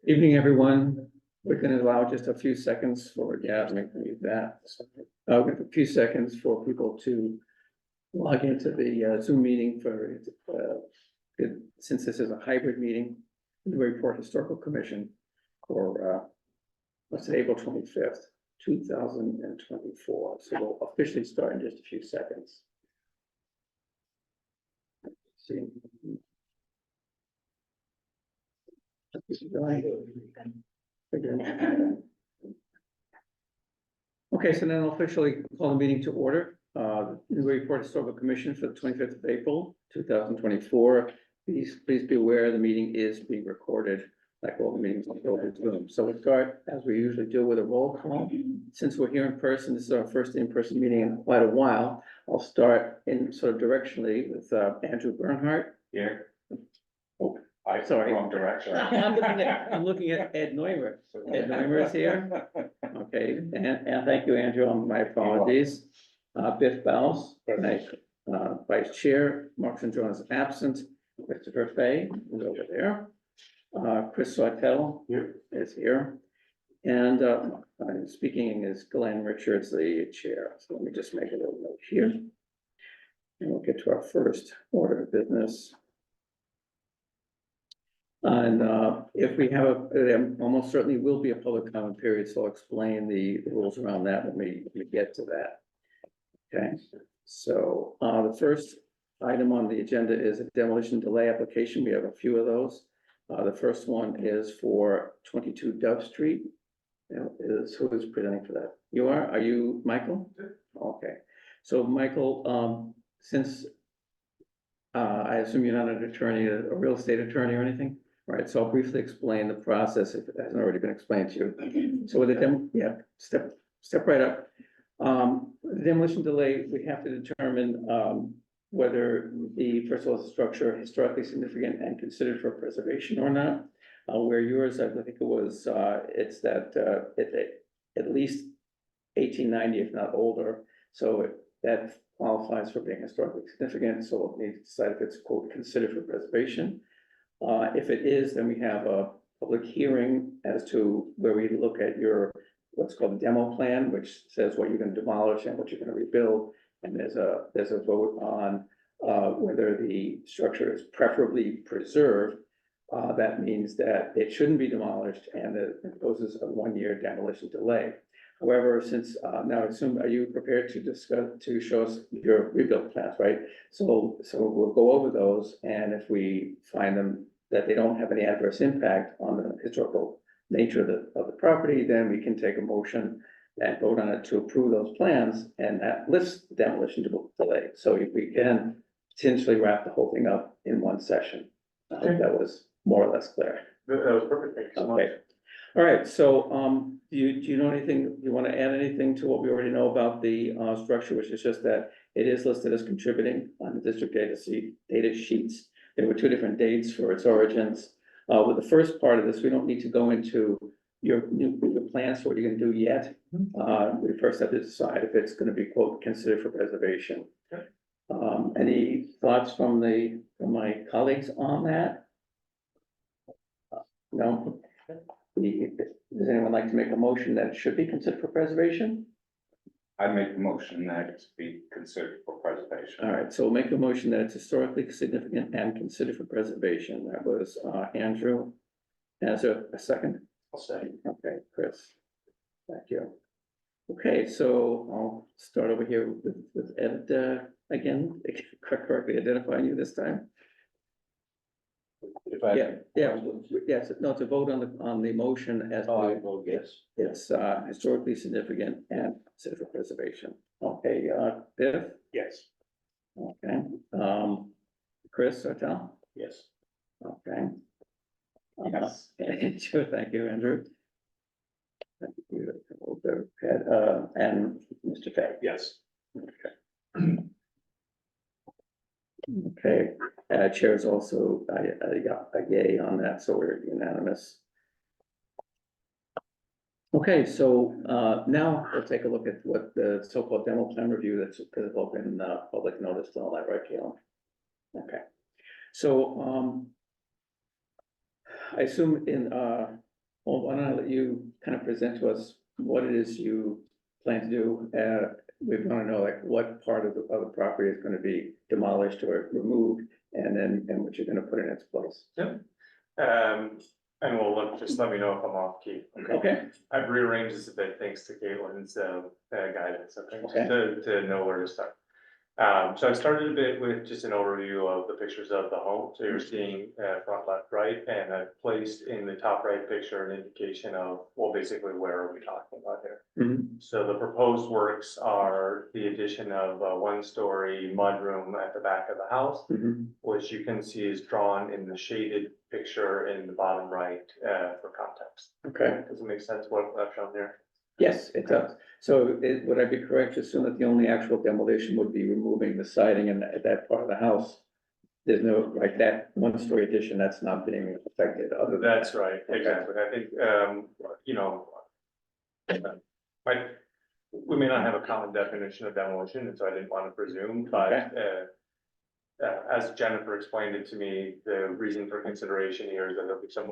Evening, everyone. We're going to allow just a few seconds for, maybe that. A few seconds for people to log into the Zoom meeting for, since this is a hybrid meeting, the Newburyport Historical Commission for, what's it, April 25th, 2024. So we'll officially start in just a few seconds. See. Okay, so then I'll officially call the meeting to order. The Newburyport Historical Commission for the 25th of April, 2024. Please be aware the meeting is being recorded, like all the meetings on Zoom. So we'll start, as we usually do, with a roll call. Since we're here in person, this is our first in-person meeting in quite a while. I'll start in sort of directionally with Andrew Bernhardt. Here. Oh, Sorry. Wrong direction. I'm looking at Ed Neumer. Ed Neumer is here. Okay, and thank you, Andrew, on my apologies. Biff Baus, Vice Chair, Mark Sandrone is absent. Christopher Fay is over there. Chris Sautel is here. And speaking is Glenn Richards, the chair. So let me just make a little note here. And we'll get to our first order of business. And if we have there almost certainly will be a public comment period, so I'll explain the rules around that when we get to that. Okay, so the first item on the agenda is a demolition delay application. We have a few of those. The first one is for 22 Dove Street. Who is presenting for that? You are? Are you Michael? Okay, so Michael, since I assume you're not an attorney, a real estate attorney or anything? Right, so I'll briefly explain the process if it hasn't already been explained to you. So with the step right up. The demolition delay, we have to determine whether the first of all, the structure historically significant and considered for preservation or not. Where yours, I think it was, it's that it's at least 1890, if not older. So that qualifies for being historically significant. So we'll need to decide if it's quote considered for preservation. If it is, then we have a public hearing as to where we look at your what's called a demo plan, which says what you're going to demolish and what you're going to rebuild. And there's a vote on whether the structure is preferably preserved. That means that it shouldn't be demolished and it imposes a 1-year demolition delay. However, since now I assume, are you prepared to show us your rebuild plans, right? So we'll go over those, and if we find them that they don't have any adverse impact on the historical nature of the property, then we can take a motion and vote on it to approve those plans, and that lifts the demolition delay. So if we can potentially wrap the whole thing up in one session. I hope that was more or less clear. That was perfect. Thank you so much. Okay. All right, so do you know anything, you want to add anything to what we already know about the structure, which is just that it is listed as contributing on the district data sheets. There were 2 different dates for its origins. With the first part of this, we don't need to go into your plans for what you're going to do yet. We first have to decide if it's going to be quote considered for preservation. Okay. Any thoughts from my colleagues on that? No. Does anyone like to make a motion that it should be considered for preservation? I make the motion that it be considered for preservation. All right, so we'll make a motion that it's historically significant and considered for preservation. That was Andrew. As a second? I'll say. Okay, Chris. Thank you. Okay, so I'll start over here with Ed again, correctly identifying you this time. Yes, no, to vote on the motion as I vote yes. It's historically significant and considered for preservation. Okay, Biff? Yes. Okay, Chris Sautel? Yes. Okay. Yes. Sure, thank you, Andrew. Thank you, and Mr. Fay? Yes. Okay. Okay, chair is also a yay on that, so we're unanimous. Okay, so now we'll take a look at what the so-called demo plan review that's open public notice and all that, right, Caleb? Okay, So, I assume well, why don't I let you kind of present to us what it is you plan to do? We want to know like what part of the property is going to be demolished or removed, and what you're going to put in its place. And we'll look, just let me know if I'm off key. Okay, I've rearranged this a bit thanks to Caitlin's guidance, Okay. to know where to start. So I started a bit with just an overview of the pictures of the home. So you're seeing front, left, right, and I've placed in the top right picture an indication of, well, basically where are we talking about here? Mhm. So the proposed works are the addition of a one-story mudroom at the back of the house, Mhm. which you can see is drawn in the shaded picture in the bottom right for context. Okay, Does it make sense what I've shown there? yes, it does. So would I be correct to assume that the only actual demolition would be removing the siding and that part of the house? There's no, like that one-story addition, that's not being affected other than. That's right, Okay. exactly. I think, you know, we may not have a common definition of demolition, and so I didn't want to presume, but as Jennifer explained it to me, the reason for consideration here is that there'll be some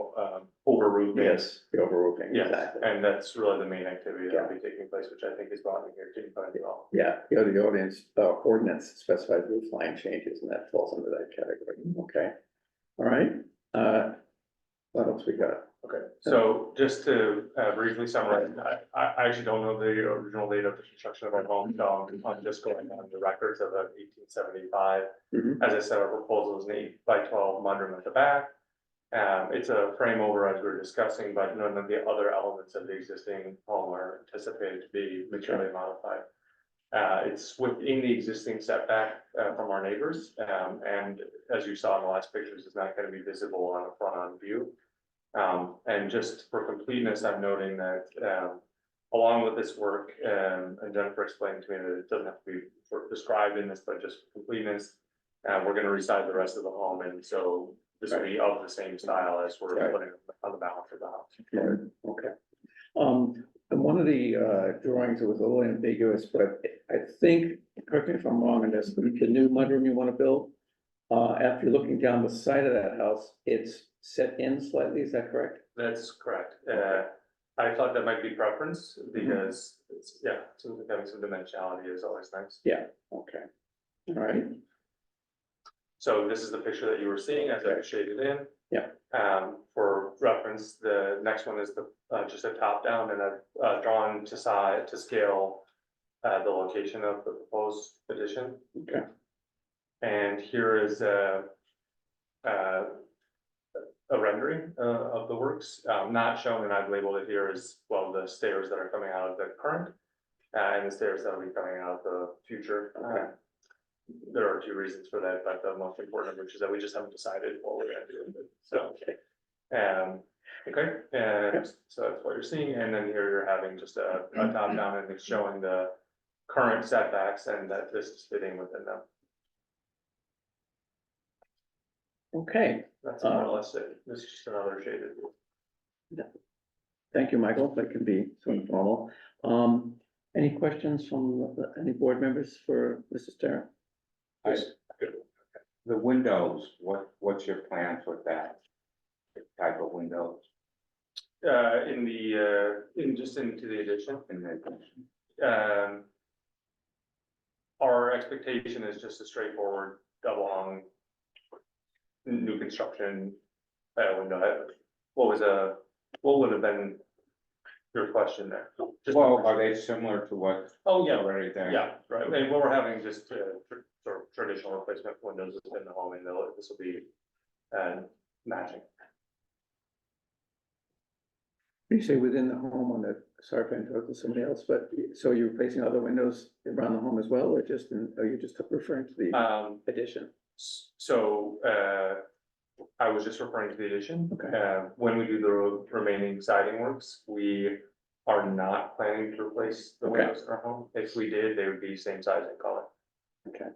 over roofing. Yes, the overroofing, Yes, exactly. and that's really the main activity that'll be taking place, which I think is brought in here to find it all. Yeah, the audience, ordinance specifies roof line changes, and that falls under that category. Okay. All right, what else we got? Okay, so just to briefly summarize, I actually don't know the original date of the construction of our home, so I'm just going on the records of 1875. Mhm. As I said, our proposal is an 8x12 mudroom at the back. It's a frame over as we were discussing, but none of the other elements of the existing home are anticipated to be materially modified. It's within the existing setback from our neighbors, and as you saw in the last pictures, it's not going to be visible on a front-on view. And just for completeness, I'm noting that along with this work, and Jennifer explained to me that it doesn't have to be sort of described in this, but just for completeness, we're going to reside the rest of the home, and so this will be of the same style as we're Right. putting on the balance of the house. Right, okay. And one of the drawings, it was a little ambiguous, but I think, correct me if I'm wrong on this, the new mudroom you want to build, after looking down the side of that house, it's set in slightly, is that correct? That's correct. I thought that might be preference because it's, yeah, seems like having some dimensionality is always nice. Yeah, okay. All right, So this is the picture that you were seeing as I shaded in. Yeah. For reference, the next one is the, just a top down, and I've drawn to size, to scale, the location of the proposed addition. okay, And here is a rendering of the works, not shown, and I've labeled it here as, well, the stairs that are coming out of the current, and the stairs that will be coming out of the future. There are two reasons for that, but the most important of which is that we just haven't decided what we're gonna do with it, so. Okay, and so that's what you're seeing, and then here you're having just a top down, and it's showing the current setbacks and that this is fitting within them. okay. That's more or less it. This is just another shaded view. Thank you, Michael, that can be so informal. Any questions from any board members for Mrs. Terra? The windows, what's your plans with that? Type of windows Just into the addition, in the, our expectation is just a straightforward double hung new construction window. What would have been your question there? Just- well, are they similar to what Oh, yeah, already there? yeah, right, and what we're having just sort of traditional replacement windows within the home, and this will be matching. You say within the home on the, sorry if I interrupted somebody else, but so you're replacing other windows around the home as well, or just, are you just referring to the addition? So, I was just referring to the addition. Okay. When we do the remaining siding works, we are not planning to replace the Okay. windows in our home. If we did, they would be same size and color. Okay.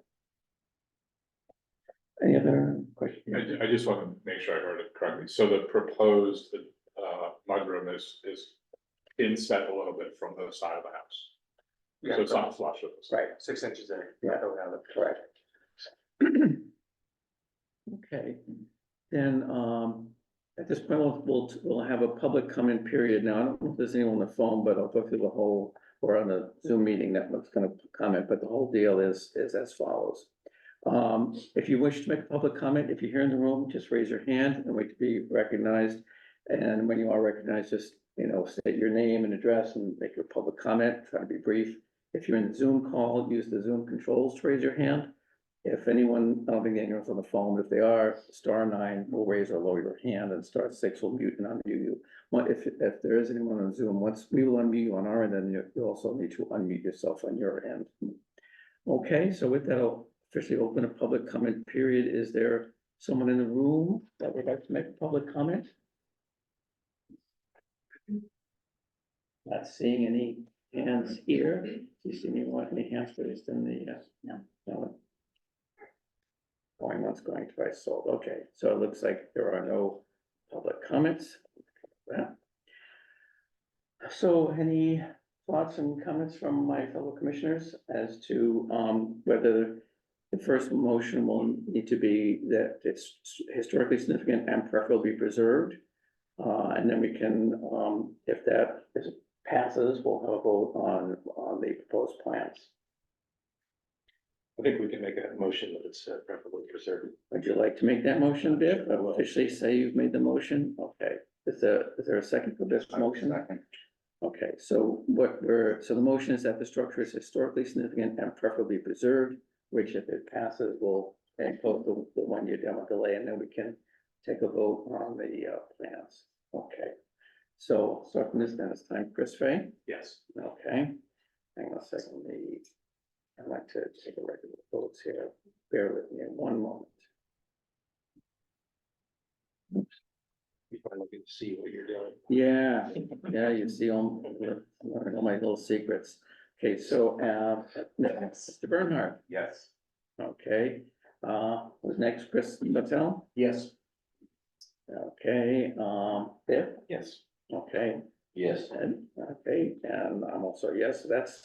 Any other questions? I just want to make sure I heard it correctly. So the proposed mudroom is inset a little bit from the side of the house. So it's not flush with the side. Right, 6 inches in. Yeah. That would have it. correct. Okay. Okay, then, at this point, we'll have a public comment period. Now, I don't know if there's anyone on the phone, but I'll go through the whole, or on the Zoom meeting that was gonna comment, but the whole deal is as follows. If you wish to make a public comment, if you're here in the room, just raise your hand and wait to be recognized. And when you are recognized, just, state your name and address and make your public comment, try to be brief. If you're in the Zoom call, use the Zoom controls to raise your hand. If anyone, I don't think anyone's on the phone, but if they are, *9 will raise or lower your hand, and *6 will mute and unmute you. If there is anyone on Zoom, once we will unmute you on our end, then you also need to unmute yourself on your end. Okay, so with that, I'll officially open a public comment period. Is there someone in the room that would like to make a public comment? Not seeing any hands here. Do you see any hands raised in the, no. Going once, going twice, sold. Okay, so it looks like there are no public comments. So any thoughts and comments from my fellow commissioners as to whether the first motion will need to be that it's historically significant and preferably preserved? And then we can, if that passes, we'll have a vote on the proposed plans. I think we can make a motion that it's preferably preserved. Would you like to make that motion, Biff? I will officially say you've made the motion. Okay, is there a second for this motion? Second. Okay, so the motion is that the structure is historically significant and preferably preserved, which if it passes, will impose the 1-year demo delay, and then we can take a vote on the plans. Okay, so from this, then it's time, Chris Fay. Yes. Okay, hang on a second, I'd like to take a record of the votes here. Bear with me one moment. You finally get to see what you're doing. Yeah, you see all my little secrets. Okay, so, next, Mr. Bernhardt, Yes. okay, who's next, Chris Patel? Yes. Okay, Biff, Yes. okay, Yes. Ed, okay, and I'm also yes, so that's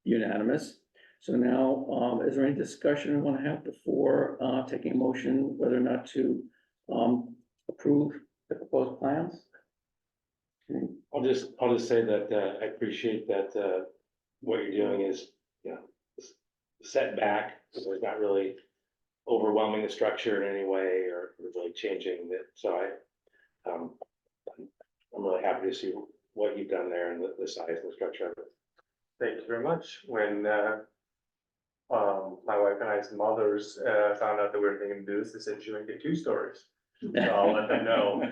unanimous. So now, is there any discussion we want to have before, taking a motion whether or not to, approve the proposed plans? Okay. I'll just say that I appreciate that what you're doing is, set back, so it's not really overwhelming the structure in any way or really changing it. So I'm really happy to see what you've done there and the size and the structure of it. Thank you very much. When my wife and I's mothers found out that we were thinking of this, they said she would get 2 stories. So I'll let them know.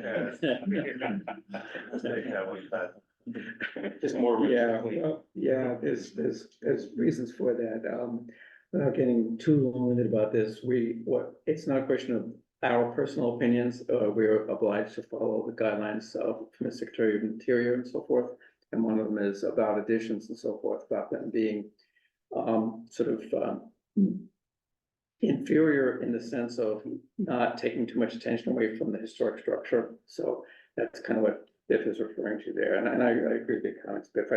Just more. room. Yeah, well, yeah, there's reasons for that. Without getting too long-winded about this, it's not a question of our personal opinions. We're obliged to follow the guidelines from the Secretary of Interior and so forth. And one of them is about additions and so forth, about them being inferior in the sense of not taking too much attention away from the historic structure. So that's kind of what Biff is referring to there. And I agree with the comments, Biff.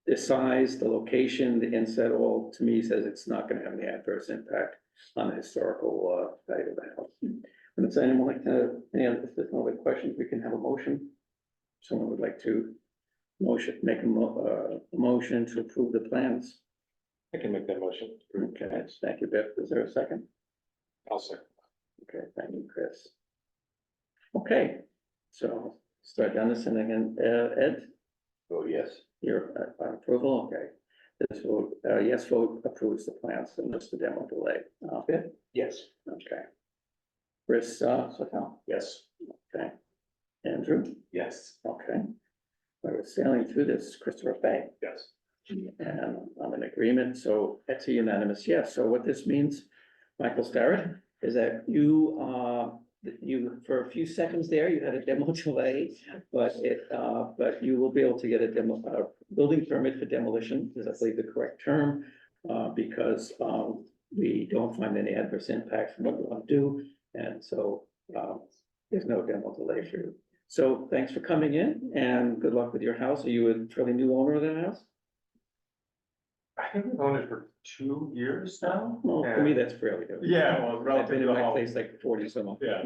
The size, the location, the inset, all to me says it's not going to have any adverse impact on the historical value of the house. And does anyone like to, if there's no other questions, we can have a motion. Someone would like to make a motion to approve the plans. I can make that motion. Okay, thank you, Biff. Is there a second? I'll second. Okay, thank you, Chris. Okay, so start down this and again, Ed, Oh, yes. your approval, okay. This vote, yes vote approves the plans and just the demo delay. Biff, Yes. okay. Chris, Sotell, Yes. okay. Andrew, Yes. okay. We're sailing through this, Christopher Fay. Yes. And I'm in agreement, so that's a unanimous yes. So what this means, Michael Starrett, is that you, for a few seconds there, you had a demo delay, but you will be able to get a building permit for demolition, is I believe the correct term, because we don't find any adverse impact from what we want to do, and so there's no demo delay for you. So thanks for coming in, and good luck with your house. Are you a fairly new owner of that house? I think we've owned it for 2 years now. Well, for me, that's fairly good. Yeah, well, I've been relative in to the my home. place like 40 some. odd. Yeah.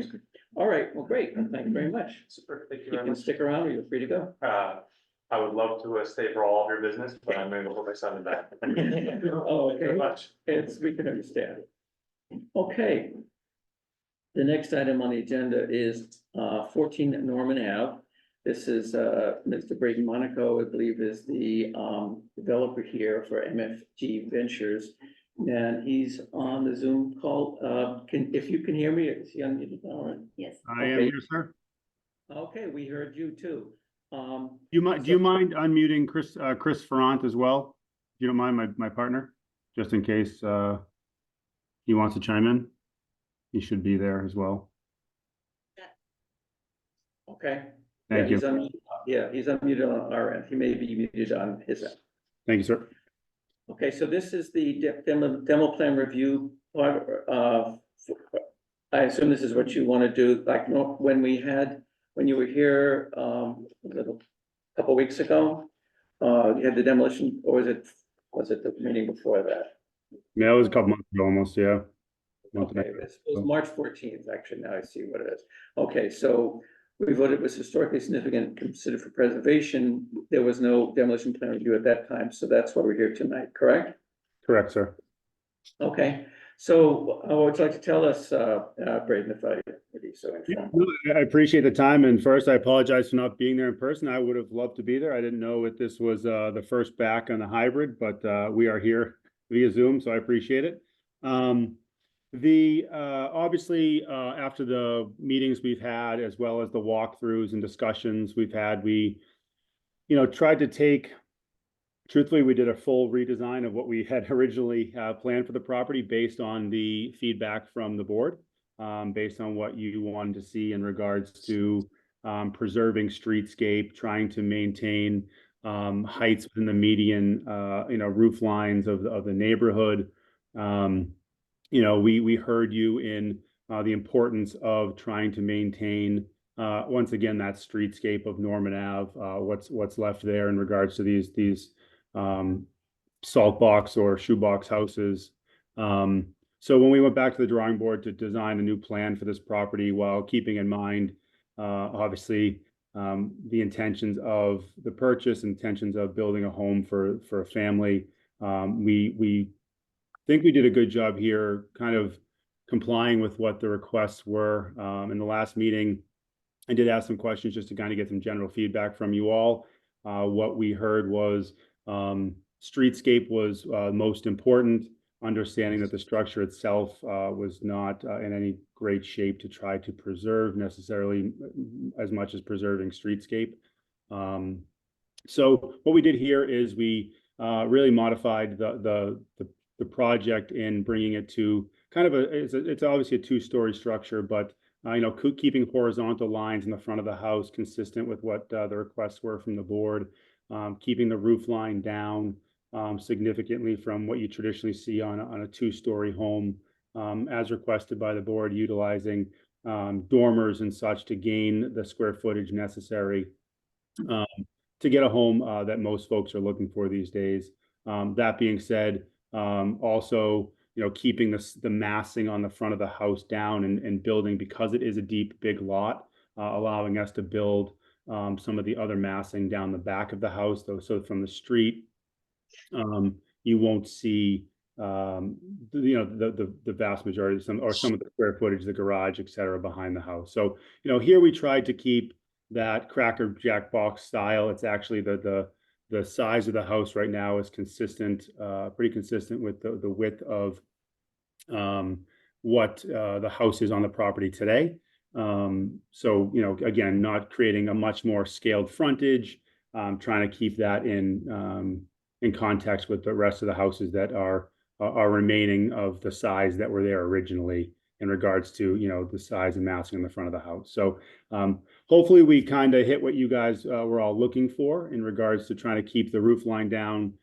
All right, well, great, well, thank you very much. Super, thank you You very can much. stick around or you're free to go. I would love to stay for all of your business, but I'm gonna go put my son in bed. Oh, Thank you very okay, much. we can understand. Okay. The next item on the agenda is 14 Norman Ave. This is Mr. Braden Monaco, I believe, is the developer here for MFG Ventures. And he's on the Zoom call. If you can hear me, is he unmuted? All right. Yes. I am Okay. here, sir. Okay, we heard you too. Do you mind unmuting Chris Ferrant as well? If you don't mind, my partner, just in case he wants to chime in. He should be there as well. Okay. Thank you. He's unmuted on our end. He may be muted on his end. Thank you, sir. Okay, so this is the demo plan review part. I assume this is what you want to do, like, when you were here, a couple weeks ago, you had the demolition, or was it the meeting before that? Yeah, it was a couple months ago almost, yeah. Okay, it was March 14th, actually, now I see what it is. Okay, so we voted it was historically significant, considered for preservation. There was no demolition plan review at that time, so that's why we're here tonight, correct? Correct, sir. Okay, so what would you like to tell us, Braden, if I would be so informed? I appreciate the time, and first I apologize for not being there in person. I would have loved to be there. I didn't know that this was the first back on the hybrid, but we are here via Zoom, so I appreciate it. Obviously after the meetings we've had, as well as the walkthroughs and discussions we've had, we tried to take, truthfully, we did a full redesign of what we had originally planned for the property based on the feedback from the board, based on what you wanted to see in regards to preserving streetscape, trying to maintain heights within the median roof lines of the neighborhood. We heard you in the importance of trying to maintain once again that streetscape of Norman Ave, what's left there in regards to these salt box or shoebox houses. So when we went back to the drawing board to design a new plan for this property, while keeping in mind obviously the intentions of the purchase, intentions of building a home for a family, we think we did a good job here, kind of complying with what the requests were. In the last meeting, I did ask some questions just to kind of get some general feedback from you all. What we heard was streetscape was most important, understanding that the structure itself was not in any great shape to try to preserve necessarily as much as preserving streetscape. So what we did here is we really modified the project in bringing it to kind of it's obviously a two-story structure, but keeping horizontal lines in the front of the house consistent with what the requests were from the board, keeping the roof line down significantly from what you traditionally see on a two-story home, as requested by the board, utilizing dormers and such to gain the square footage necessary to get a home that most folks are looking for these days. That being said, also keeping the massing on the front of the house down and building, because it is a deep, big lot, allowing us to build some of the other massing down the back of the house, though. So from the street, you won't see the vast majority of some of the square footage, the garage, et cetera, behind the house. So here we tried to keep that Cracker Jack box style. It's actually the size of the house right now is consistent, pretty consistent with the width of what the house is on the property today. So again, not creating a much more scaled frontage, trying to keep that in context with the rest of the houses that are remaining of the size that were there originally in regards to the size and massing in the front of the house. So hopefully we kind of hit what you guys were all looking for in regards to trying to keep the roof line down,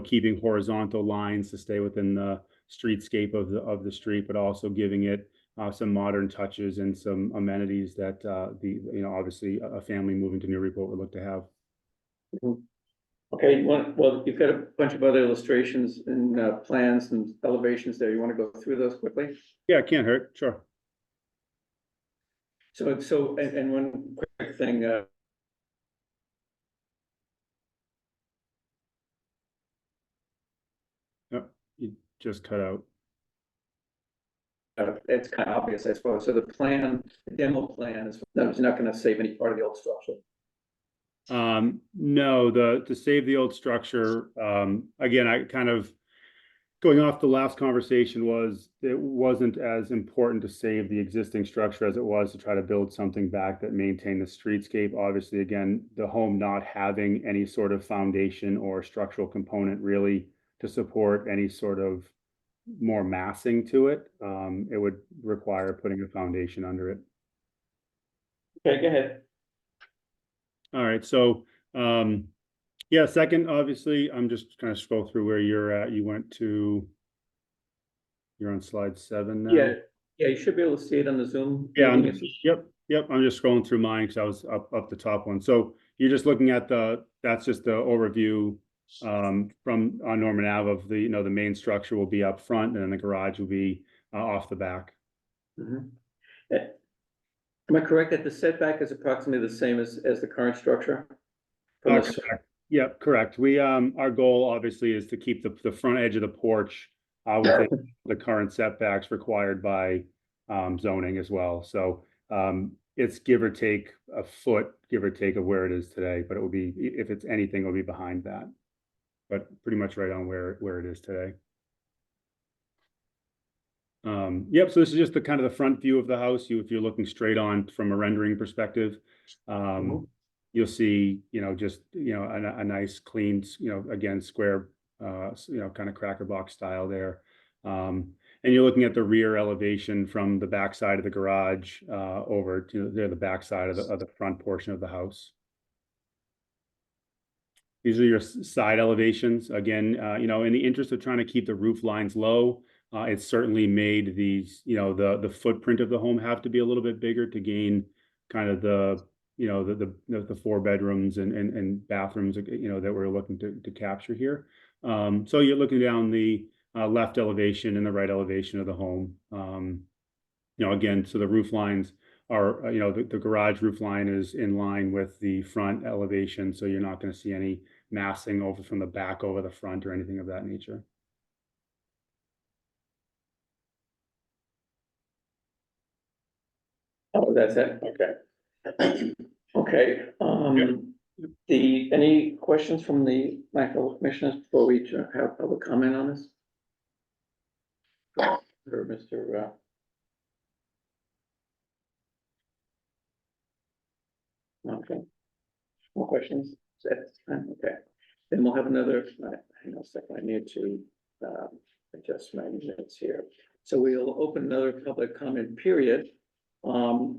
keeping horizontal lines to stay within the streetscape of the street, but also giving it some modern touches and some amenities that obviously a family moving to Newburyport would look to have. Okay, well, you've got a bunch of other illustrations and plans and elevations there. You want to go through those quickly? Yeah, it can't hurt, sure. And one quick thing, Yep, you just cut out. it's kind of obvious, I suppose. So the demo plan is, no, it's not going to save any part of the old structure. No, to save the old structure, again, I kind of going off the last conversation was it wasn't as important to save the existing structure as it was to try to build something back that maintained the streetscape. Obviously, again, the home not having any sort of foundation or structural component really to support any sort of more massing to it, it would require putting a foundation under it. Okay, go ahead. All right, so yeah, second, obviously, I'm just trying to scroll through where you're at. You're on slide 7 now. Yeah, you should be able to see it on the Zoom. Yeah, meeting. yep. I'm just scrolling through mine because I was up the top one. So you're just looking at that's just the overview from on Norman Ave of the main structure will be up front and then the garage will be off the back. Mhm. Am I correct that the setback is approximately the same as the current structure? From the Correct. Yeah, correct. We our goal obviously is to keep the front edge of the porch within the current setbacks required by zoning as well. So it's give or take a foot, give or take of where it is today, but it will be, if it's anything, it'll be behind that. But pretty much right on where it is today. Yep, so this is just the kind of the front view of the house. If you're looking straight on from a rendering perspective, you'll see, just, a nice clean, again, square, kind of cracker box style there. And you're looking at the rear elevation from the back side of the garage over to the back side of the front portion of the house. These are your side elevations. Again, in the interest of trying to keep the roof lines low, it's certainly made these, the footprint of the home have to be a little bit bigger to gain kind of the 4 bedrooms and bathrooms, that we're looking to capture here. So you're looking down the left elevation and the right elevation of the home. Again, so the roof lines are, the garage roof line is in line with the front elevation, so you're not going to see any massing over from the back over the front or anything of that nature. Oh, that's it, okay. Okay, any questions from my fellow commissioners before we have public comment on this? Or Mr. Okay. More questions? Okay. Then we'll have another, hang on a second, I need to adjust my minutes here. So we'll open another public comment period to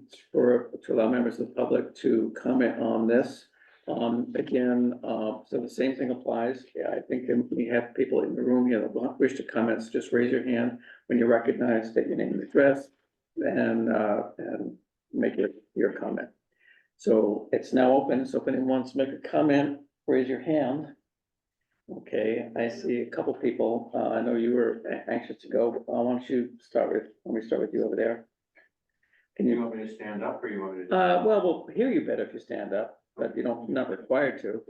allow members of the public to comment on this. Again, so the same thing applies. Yeah, I think we have people in the room here that wish to comment. So just raise your hand when you recognize, state your name and address, and make your comment. So it's now open. So if anyone wants to make a comment, raise your hand. Okay, I see a couple people. I know you were anxious to go. Why don't you let me start with you over there. Can You you, want me to stand up or you want me to? well, we'll hear you better if you stand up, but you don't, not required to.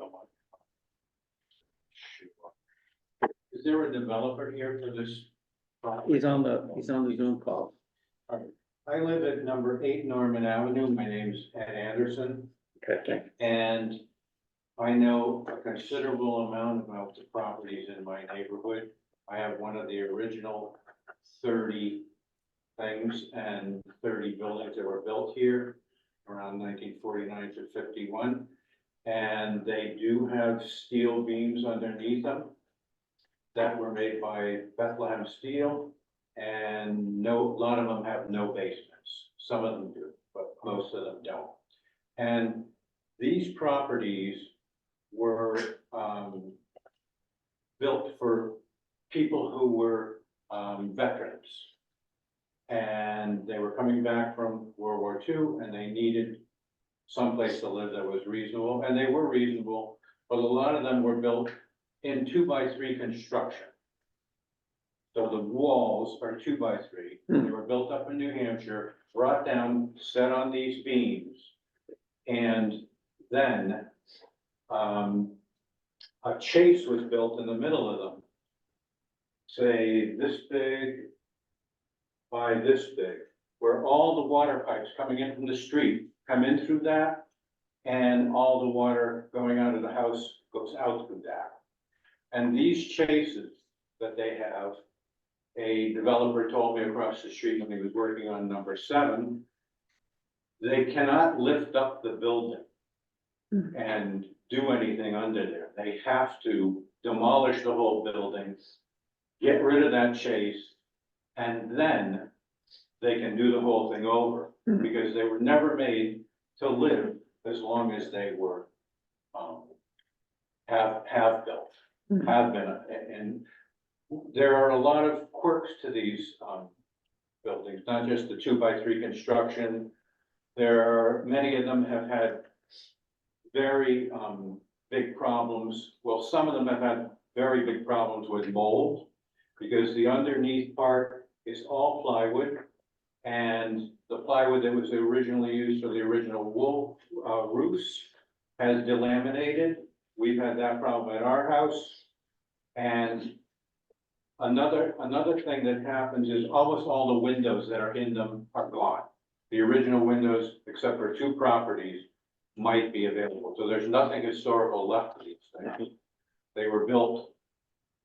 Is there a developer here for this? He's on the Zoom call. I live at number 8 Norman Avenue. My name's Ed Anderson, Okay, thank you. and I know a considerable amount about the properties in my neighborhood. I have one of the original 30 things and 30 buildings that were built here around 1949 to 51. And they do have steel beams underneath them that were made by Bethlehem Steel. And a lot of them have no basements. Some of them do, but most of them don't. And these properties were built for people who were veterans. And they were coming back from World War II and they needed someplace to live that was reasonable. And they were reasonable but a lot of them were built in 2x3 construction. So the walls are 2x3. They were built up in New Hampshire, brought down, set on these beams. And then, a chase was built in the middle of them. Say this big by this big, where all the water pipes coming in from the street come in through that. And all the water going out of the house goes out through that. And these chases that they have, a developer told me across the street when he was working on number 7, they cannot lift up the building and do anything under there. They have to demolish the whole building, get rid of that chase, and then they can do the whole thing over, because they were never made to live as long as they were, have built, have been, and there are a lot of quirks to these, buildings, not just the 2x3 construction. There are, many of them have had very, big problems. Well, some of them have had very big problems with mold, because the underneath part is all plywood. And the plywood that was originally used for the original wool, roofs has delaminated. We've had that problem at our house. And another thing that happens is almost all the windows that are in them are gone. The original windows, except for 2 properties, might be available. So there's nothing historical left of these things. They were built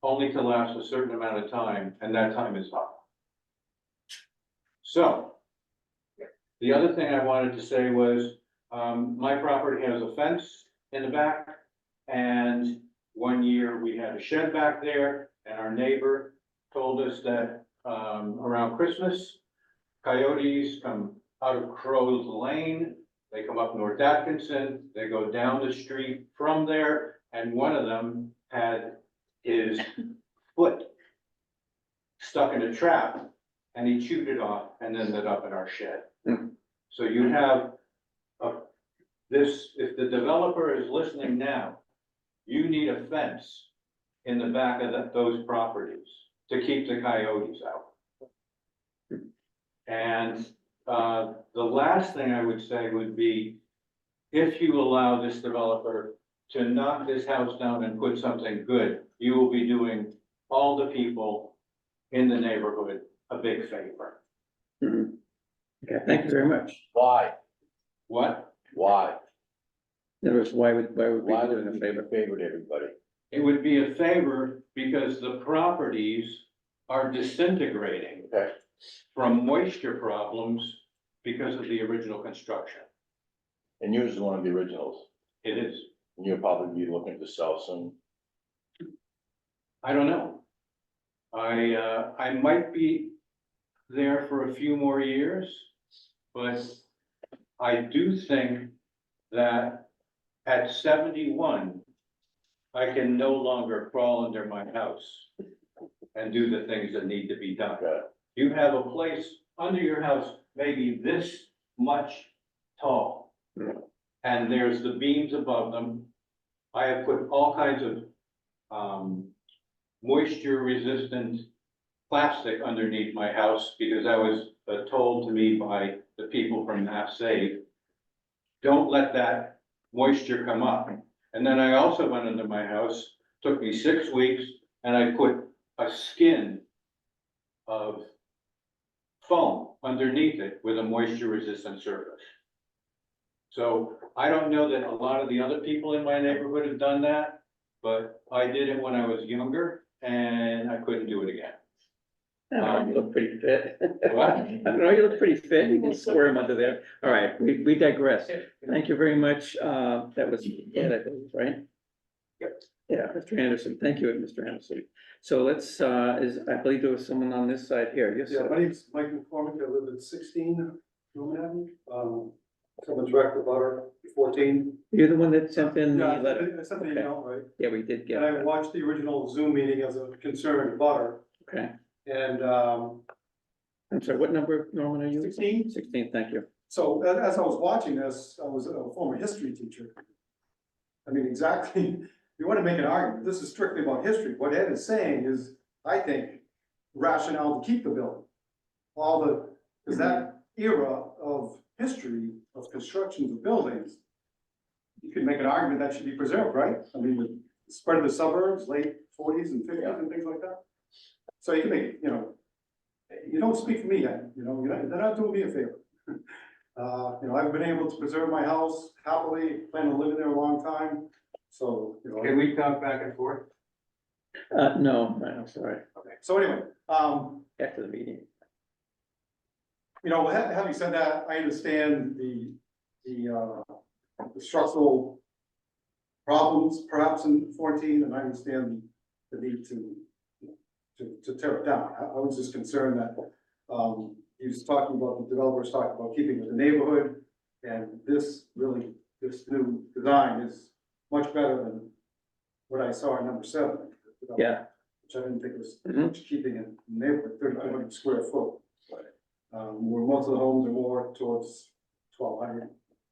only to last a certain amount of time, and that time is up. So, the other thing I wanted to say was, my property has a fence in the back. And one year we had a shed back there, and our neighbor told us that, around Christmas, coyotes come out of Crow's Lane. They come up North Atkinson, they go down the street from there, and one of them had his foot stuck in a trap, and he chewed it off and ended up in our shed. So you have this, if the developer is listening now, you need a fence in the back of those properties to keep the coyotes out. And the last thing I would say would be, if you allow this developer to knock this house down and put something good, you will be doing all the people in the neighborhood a big favor. Okay, thank you very much. Why? What? Why? In other words, why would we Why be would doing a we favor? favor to everybody? It would be a favor because the properties are disintegrating Okay, from moisture problems because of the original construction. and yours is one of the originals, It is. and you'll probably be looking to sell some. I don't know. I might be there for a few more years, but I do think that at 71, I can no longer crawl under my house and do the things that need to be done. Okay. You have a place under your house, maybe this much tall. And there's the beams above them. I have put all kinds of, moisture resistant plastic underneath my house because that was told to me by the people from Mass Save. Don't let that moisture come up. And then I also went under my house, took me 6 weeks, and I put a skin of foam underneath it with a moisture resistant surface. So I don't know that a lot of the other people in my neighborhood have done that, but I did it when I was younger and I couldn't do it again. I don't know, you look pretty fit. What? I don't know, you look pretty fit, you can squirm under there. All right, we digress. Thank you very much, that was, Ed, I believe, right? Yep. Yeah, Mr. Anderson, thank you, Mr. Anderson. So let's, I believe there was someone on this side here, yes, Yeah, sir. my name's Mike McCormick, I live at 16 Newman Avenue, someone's wrecked the butter, 14. You're the one that sent in the Yeah, letter? I sent the Okay. email, right? Yeah, we did get And I that, watched the original Zoom meeting as a concerned butter, okay. and, I'm sorry, what number, Norman, are you? 16. 16, thank you. So as I was watching this, I was a former history teacher. I mean, exactly you wanna make an argument, this is strictly about history, what Ed is saying is, I think, rationale to keep the building. All the, because that era of history of constructions of buildings, you could make an argument that should be preserved, right? I mean, the spread of the suburbs, late forties and fifties and things like that. So you can make, you know, you don't speak for me yet, you know, they're not doing me a favor. You know, I've been able to preserve my house happily, plan on living there a long time, so, you know. Can we talk back and forth? No, I'm sorry, Okay, so anyway, after the meeting. you know, having said that, I understand the structural problems perhaps in 14, and I understand the need to tear it down. I was just concerned that, he was talking about, the developers talking about keeping with the neighborhood, and this new design is much better than what I saw in number 7. Yeah. Which I didn't think was Mhm. much keeping in the neighborhood, 3,200 square foot. Where most of the homes are more towards 1,200.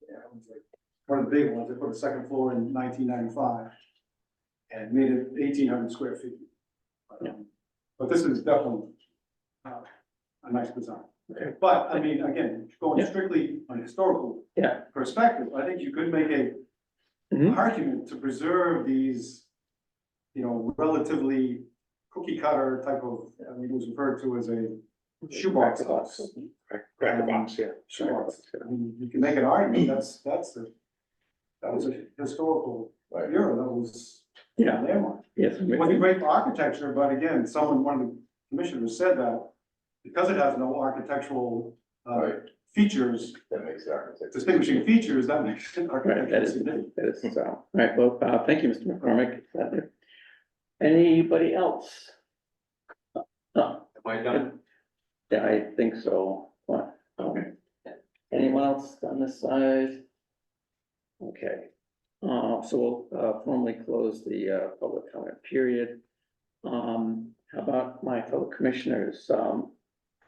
Yeah, it was like one of the big ones, they put a second floor in 1995 and made it 1,800 square feet. But this is definitely a nice design. Okay. But, I mean, again, going Yeah. strictly on a historical Yeah. perspective, I think you could make a Mhm. argument to preserve these, you know, relatively cookie cutter type of, I mean, it was referred to as a shoebox house. Cracker box, yeah. Shoebox. I mean, you can make an argument, that was a historical era, that was Yeah. their one. Yes. It wasn't great for architecture, but again, one of the commissioners said that because it has no architectural, Right. features, That makes the architect. distinguishing features, that makes it Right, that architecturally is, significant. that is, all right, well, thank you, Mr. McCormick. Anybody else? Am I done? Yeah, I think so. What? Okay. Anyone else on this side? Okay, so we'll formally close the public comment period. How about my fellow commissioners,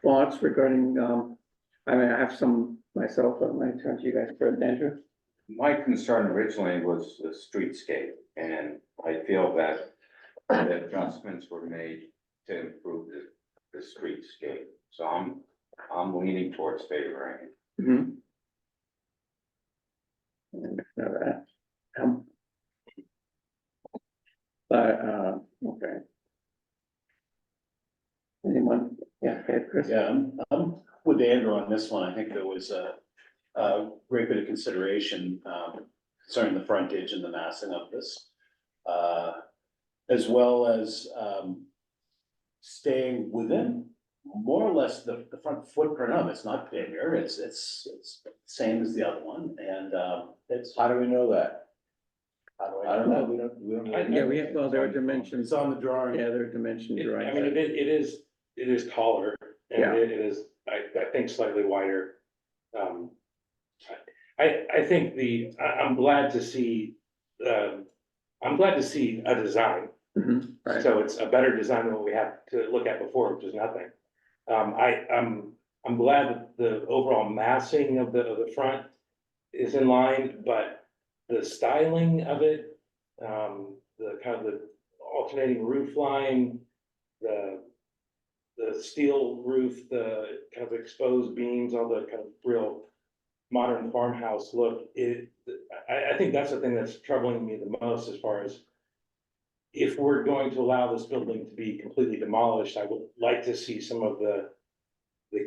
thoughts regarding, I mean, I have some myself, but I'm gonna turn to you guys first, Andrew. My concern originally was the streetscape, and I feel that the adjustments were made to improve the streetscape. So I'm leaning towards favoring it. Mm-hmm. That. Okay. Anyone? Yeah, okay, Chris? Yeah, I'm with Andrew on this one. I think there was a great bit of consideration concerning the frontage and the massing of this. As well as staying within more or less the front footprint of it's not bigger. It's same as the other one, and it's. How do we know that? How do I don't know, know? we don't. Yeah, we have, well, there are dimensions, It's on the drawing. yeah, there are dimensions, I right? mean, it is taller, and Yeah. it is, I think slightly wider. I think I'm glad to see, I'm glad to see a design. Mhm, right, So it's a better design than what we had to look at before, which is nothing. I'm glad that the overall massing of the front is in line, but the styling of it, the kind of the alternating roof line, the steel roof, the kind of exposed beams, all the kind of real modern farmhouse look, I think that's the thing that's troubling me the most as far as if we're going to allow this building to be completely demolished, I would like to see some of the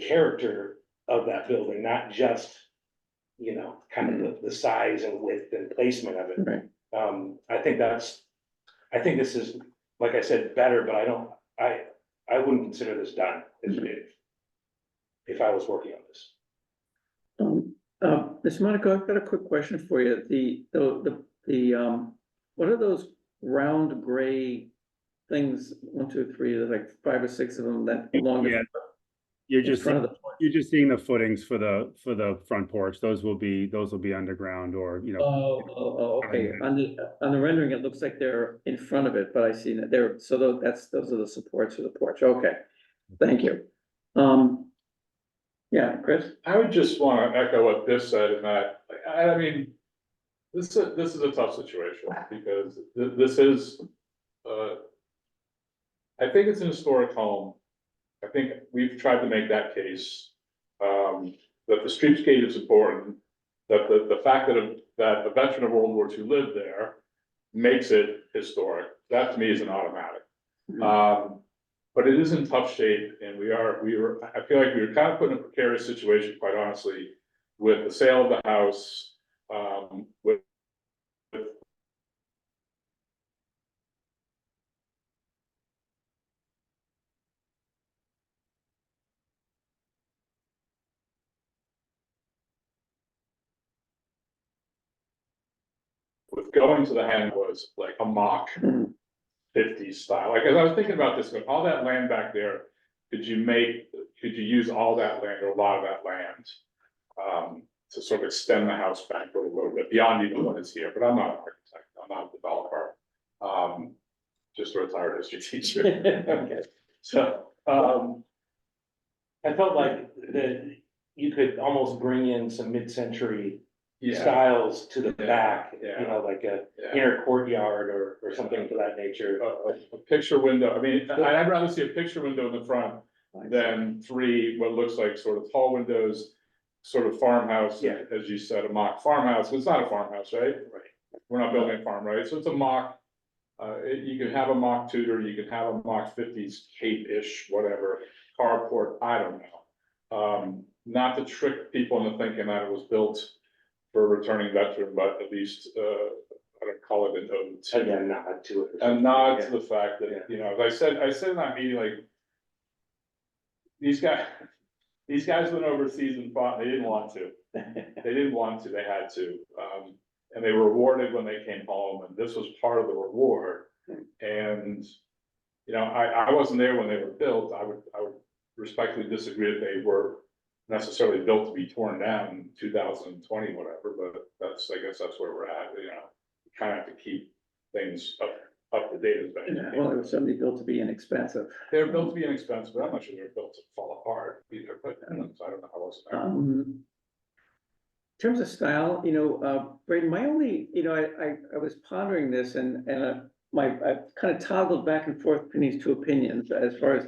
character of that building, not just, you know, kind of the size and width and placement of it. right. I think this is, like I said, better, but I wouldn't consider this done if I was working on this. Ms. Monaco, I've got a quick question for you. What are those round gray things, 1, 2, 3, there's like 5 or 6 of them that belong Yeah, to You're in just, front of the. you're just seeing the footings for the front porch. Those will be underground or, you know. Okay, on the rendering, it looks like they're in front of it, but I see that they're, so those are the supports for the porch, okay, thank you. Yeah, Chris? I would just want to echo what this said, and that, I mean, This is a tough situation because this is, I think it's an historic home. I think we've tried to make that case, that the streetscape is important, that the fact that a veteran of World War II lived there makes it historic. That to me is an automatic. But it is in tough shape and we were, I feel like we were kind of put in a precarious situation, quite honestly, with the sale of the house, with going to the hand was like a mock 50s style. Like, as I was thinking about this, with all that land back there, could you use all that land or a lot of that land? To sort of extend the house back a little bit beyond even what is here, but I'm not an architect, I'm not a developer. Just a retired history teacher. Okay. So, I felt like that you could almost bring in some mid-century yeah, styles to the Yeah, back, yeah. you know, like a yeah. inner courtyard or something to that nature. A picture window, I mean, I'd rather see a picture window in the front than three, what looks like sort of tall windows, sort of farmhouse, Yeah. as you said, a mock farmhouse. It's not a farmhouse, right? Right. We're not building a farm, right? So it's a mock. You can have a mock Tudor, you can have a mock 50s Cape-ish, whatever, carport, I don't know. Not to trick people into thinking that it was built for a returning veteran, but at least, I don't call it an ode to. Again, nod to it. A nod to the fact Yeah. that, you know, as I said in that meeting, like, these guys went overseas and fought, they didn't want to. They didn't want to, they had to. And they were rewarded when they came home, and this was part of the reward. And, you know, I wasn't there when they were built. I would respectfully disagree that they were necessarily built to be torn down in 2020, whatever, but I guess that's where we're at, you know. You kind of have to keep things up to date as best you Well, can. it was certainly built to be inexpensive. They were built to be inexpensive, but I'm not sure they were built to fall apart either, but I don't know how else. In terms of style, you know, Braden, my only, you know, I was pondering this and I kind of toggled back and forth between these two opinions as far as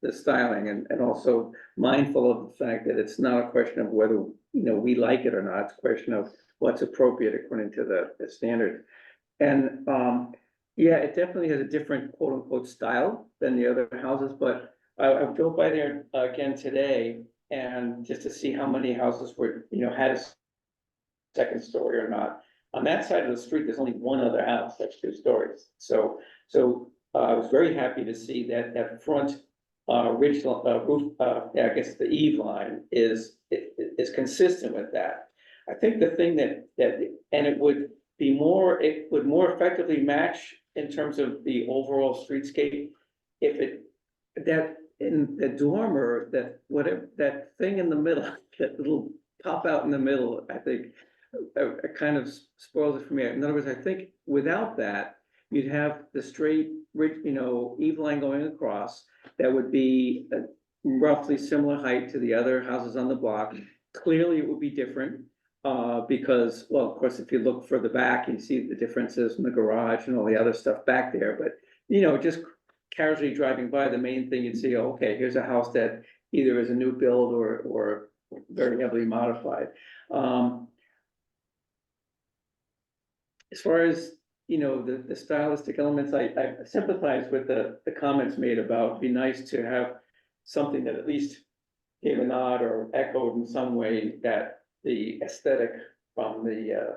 the styling and also mindful of the fact that it's not a question of whether, you know, we like it or not. It's a question of what's appropriate according to the standard. And, yeah, it definitely has a different quote unquote style than the other houses, but I drove by there again today and just to see how many houses were, you know, had a second story or not. On that side of the street, there's only one other house that's 2 stories. So I was very happy to see that front ridge roof, yeah, I guess the eave line is consistent with that. I think the thing that and it would more effectively match in terms of the overall streetscape if that in the dormer, that whatever, that thing in the middle, that little pop out in the middle, I think it kind of spoils it for me. In other words, I think without that, you'd have the straight, you know, eave line going across, that would be a roughly similar height to the other houses on the block. Clearly, it would be different, because, well, of course, if you look further back, you see the differences in the garage and all the other stuff back there, but, you know, just casually driving by, the main thing you'd see, oh, okay, here's a house that either is a new build or very heavily modified. As far as, you know, the stylistic elements, I sympathize with the comments made about be nice to have something that at least gave a nod or echoed in some way that the aesthetic from the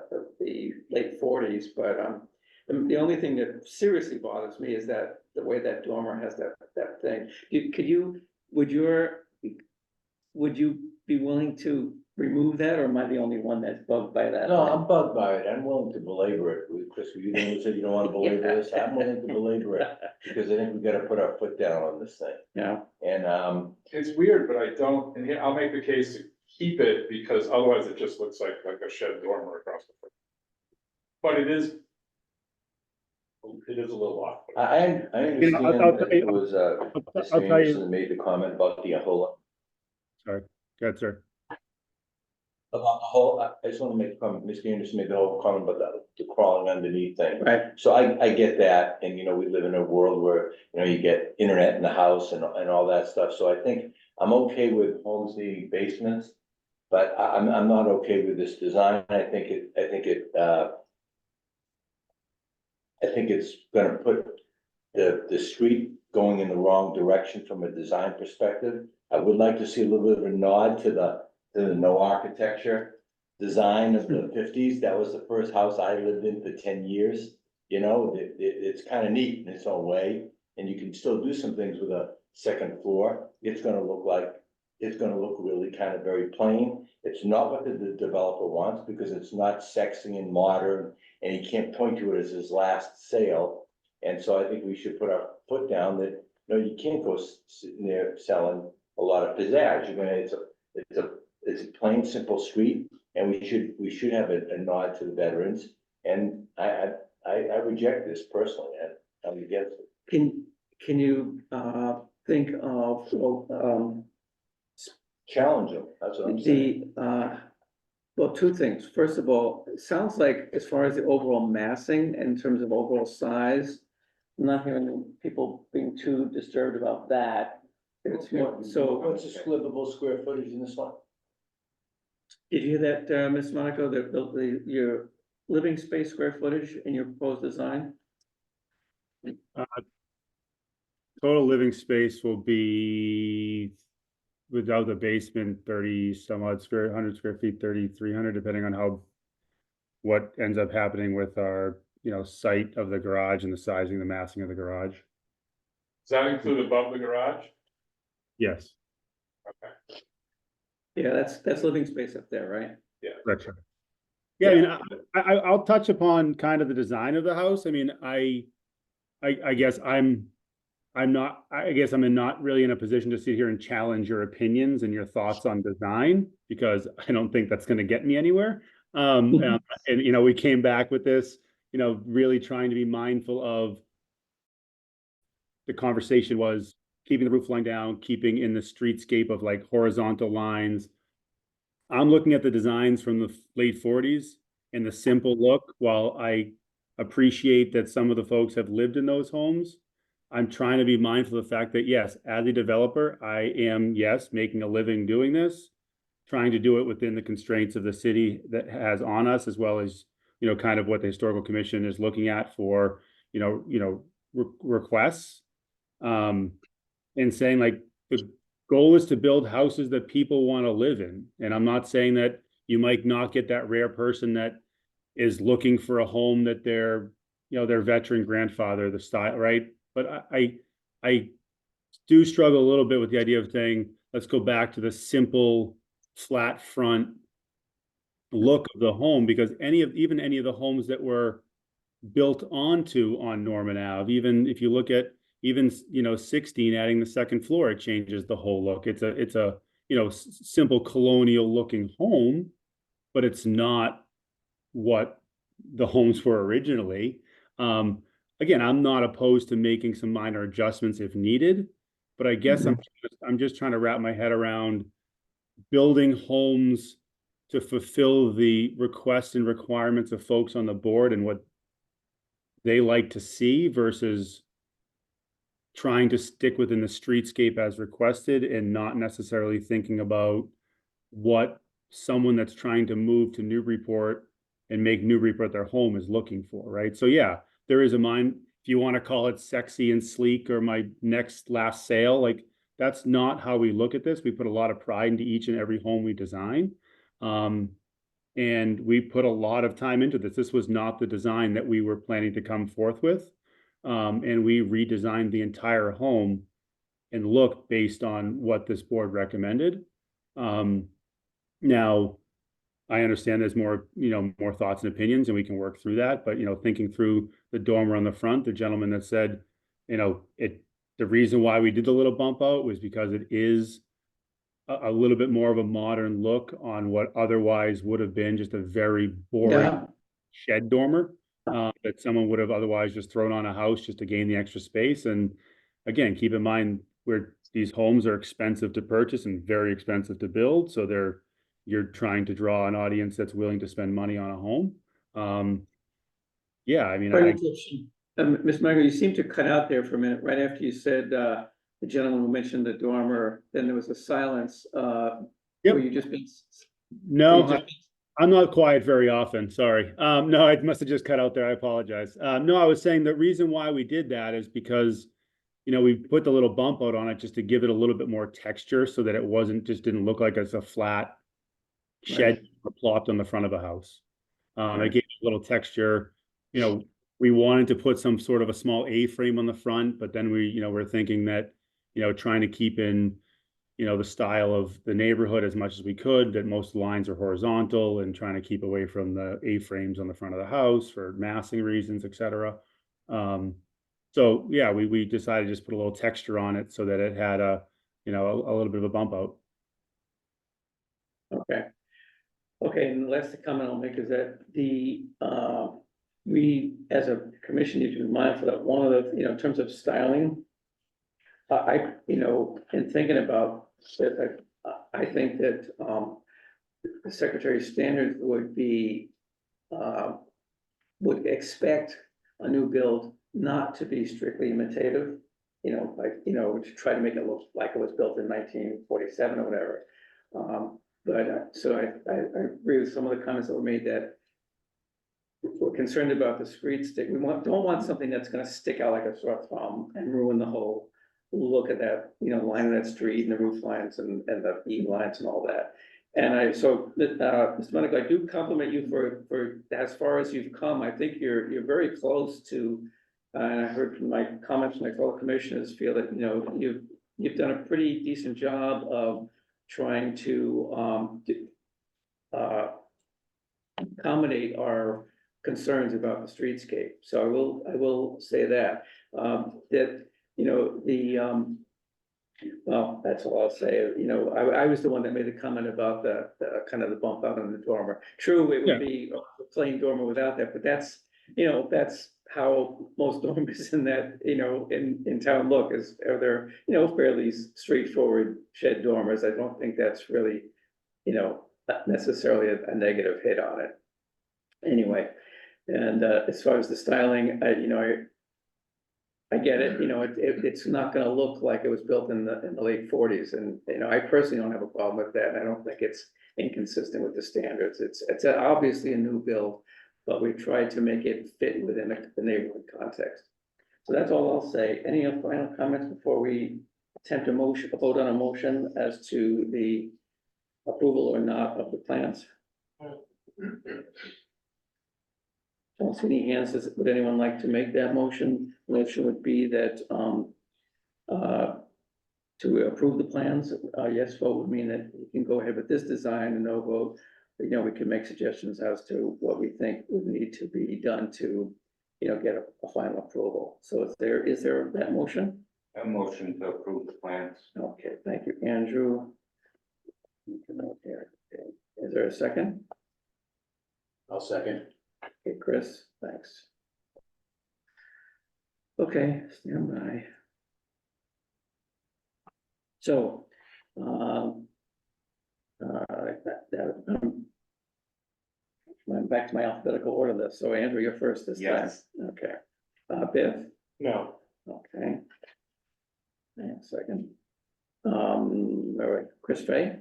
late 40s, but the only thing that seriously bothers me is that the way that dormer has that thing. Would you be willing to remove that, or am I the only one that's bugged by that? No, I'm bugged by it. I'm willing to belabor it. Chris, you said you don't want to belabor this. I'm willing to belabor it because I think we gotta put our foot down on this thing. Yeah, And, It's weird, but I don't, and here, I'll make the case to keep it, because otherwise it just looks like a shed dormer across the front. But it is a little off. I You know, understand I'll that tell you- it was, Mr. I'll tell you- Anderson that made the comment about the whole. Sorry, go ahead, sir. About the whole, I just wanna make a comment, Mr. Anderson made the whole comment about the crawling underneath thing. Right, So I get that, and we live in a world where, you get internet in the house and all that stuff, so I think I'm okay with homes needing basements. But I'm not okay with this design, I think it's gonna put the street going in the wrong direction from a design perspective. I would like to see a little bit of a nod to the no architecture design of the fifties. That was the first house I lived in for 10 years. It's kind of neat in its own way, and you can still do some things with a second floor. It's gonna look really kind of very plain. It's not what the developer wants, because it's not sexy and modern, and he can't point to it as his last sale. And so I think we should put our foot down that, you can't go sitting there selling a lot of pizzazz. It's a plain, simple street, and we should have a nod to the veterans. And I reject this personally, I'm against it. can you, think of, Challenge them, that's what I'm saying. well, two things. First of all, it sounds like as far as the overall massing in terms of overall size, I'm not hearing people being too disturbed about that. It's more, so, What's the livable square footage in this one? did you hear that, Ms. Monaco, your living space square footage in your proposed design? Total living space will be, without the basement, 30 some odd 100 square feet, 3,300, depending on what ends up happening with our, site of the garage and the sizing, the massing of the garage. Does that include above the garage? Yes, Okay. Yeah, that's living space up there, right? that's right. Yeah, I mean, I'll touch upon kind of the design of the house. I mean, I guess I'm not really in a position to sit here and challenge your opinions and your thoughts on design, because I don't think that's going to get me anywhere. And we came back with this, really trying to be mindful of the conversation was keeping the roof line down, keeping in the streetscape of like horizontal lines. I'm looking at the designs from the late 40s and the simple look. While I appreciate that some of the folks have lived in those homes, I'm trying to be mindful of the fact that, yes, as a developer, I am, yes, making a living doing this, trying to do it within the constraints of the city that has on us, as well as, kind of what the Historical Commission is looking at for, requests. And saying like the goal is to build houses that people want to live in. And I'm not saying that you might not get that rare person that is looking for a home that their veteran grandfather, the style, right? But I do struggle a little bit with the idea of saying, let's go back to the simple flat front look of the home, because even any of the homes that were built on Norman Ave, even if you look at 16, adding the second floor, it changes the whole look. It's a simple colonial looking home, but it's not what the homes were originally. Again, I'm not opposed to making some minor adjustments if needed, but I guess I'm just trying to wrap my head around building homes to fulfill the requests and requirements of folks on the board and what they like to see, versus trying to stick within the streetscape as requested and not necessarily thinking about what someone that's trying to move to Newburyport and make Newburyport their home is looking for, right? So yeah, there is a mind, if you want to call it sexy and sleek or my next last sale, like that's not how we look at this. We put a lot of pride into each and every home we design. And we put a lot of time into this. This was not the design that we were planning to come forth with. And we redesigned the entire home and look based on what this board recommended. Now, I understand there's more thoughts and opinions, and we can work through that. But, thinking through the dormer on the front, the gentleman that said, the reason why we did the little bump out was because it is a little bit more of a modern look on what otherwise would have been just a very boring shed dormer that someone would have otherwise just thrown on a house just to gain the extra space. And again, keep in mind where these homes are expensive to purchase and very expensive to build. So they're, you're trying to draw an audience that's willing to spend money on a home. Yeah, I mean, Ms. Manger, you seemed to cut out there for a minute, right after you said, the gentleman who mentioned the dormer, then there was a silence, Yep. were you just being? no, were you just- I'm not quiet very often, sorry. No, I must have just cut out there, I apologize. No, I was saying the reason why we did that is because, you know, we put the little bump out on it just to give it a little bit more texture so that it didn't look like it's a flat shed plopped on the front of a house. It gave it a little texture, you know, we wanted to put some sort of a small A-frame on the front, but then we're thinking that, you know, trying to keep in, you know, the style of the neighborhood as much as we could, that most lines are horizontal, and trying to keep away from the A-frames on the front of the house for massing reasons, et cetera. So yeah, we decided to just put a little texture on it so that it had a little bit of a bump out. Okay. Okay, and the last comment I'll make is that we, as a commission, need to be mindful that one of the, in terms of styling, in thinking about it, I think that, the Secretary of Standards would expect a new build not to be strictly imitative, to try to make it look like it was built in 1947 or whatever. So I agree with some of the comments that were made, that we're concerned about the street stick. Don't want something that's gonna stick out like a sore thumb and ruin the whole look at that, line of that street and the roof lines and the beam lines and all that. And Mr. Monaco, I do compliment you for as far as you've come. I think you're very close to, and I heard from my comments, my fellow commissioners feel that, you've done a pretty decent job of trying to accommodate our concerns about the streetscape. So I will say that, well, that's all I'll say. I was the one that made the comment about the kind of the bump out on the dormer. True, it would be a plain dormer without that, but that's how most dormers in that, in town look, they're fairly straightforward shed dormers. I don't think that's really, not necessarily a negative hit on it. Anyway, and as far as the styling, I get it, it's not gonna look like it was built in the late 40s, and, I personally don't have a problem with that. I don't think it's inconsistent with the standards. It's obviously a new build, but we've tried to make it fit within the neighborhood context. So that's all I'll say. Any final comments before we attempt a vote on a motion as to the approval or not of the plans? Don't see any hands. Would anyone like to make that motion? Motion would be that, to approve the plans. Yes vote would mean that you can go ahead with this design, and no vote, we can make suggestions as to what we think would need to be done to, get a final approval. So is there that motion? A motion to approve the plans. Okay, thank you, Andrew. Okay. Is there a second? I'll second. Okay, Chris, thanks. Okay, stand by. So, I'm back to my alphabetical order list. So Andrew, you're first this time. Yes. Okay. Biff, No, okay. Hang on a second. All right, Chris Fay,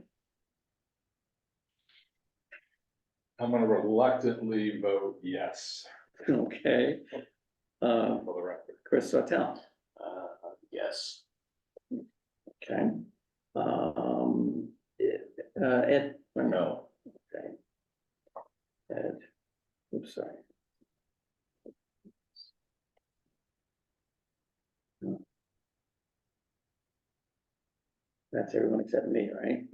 I'm gonna reluctantly vote yes, okay. for the record. Chris Sautel, Yes. okay. Ed. No. Okay. Ed, oops, sorry. No. That's everyone except me, right?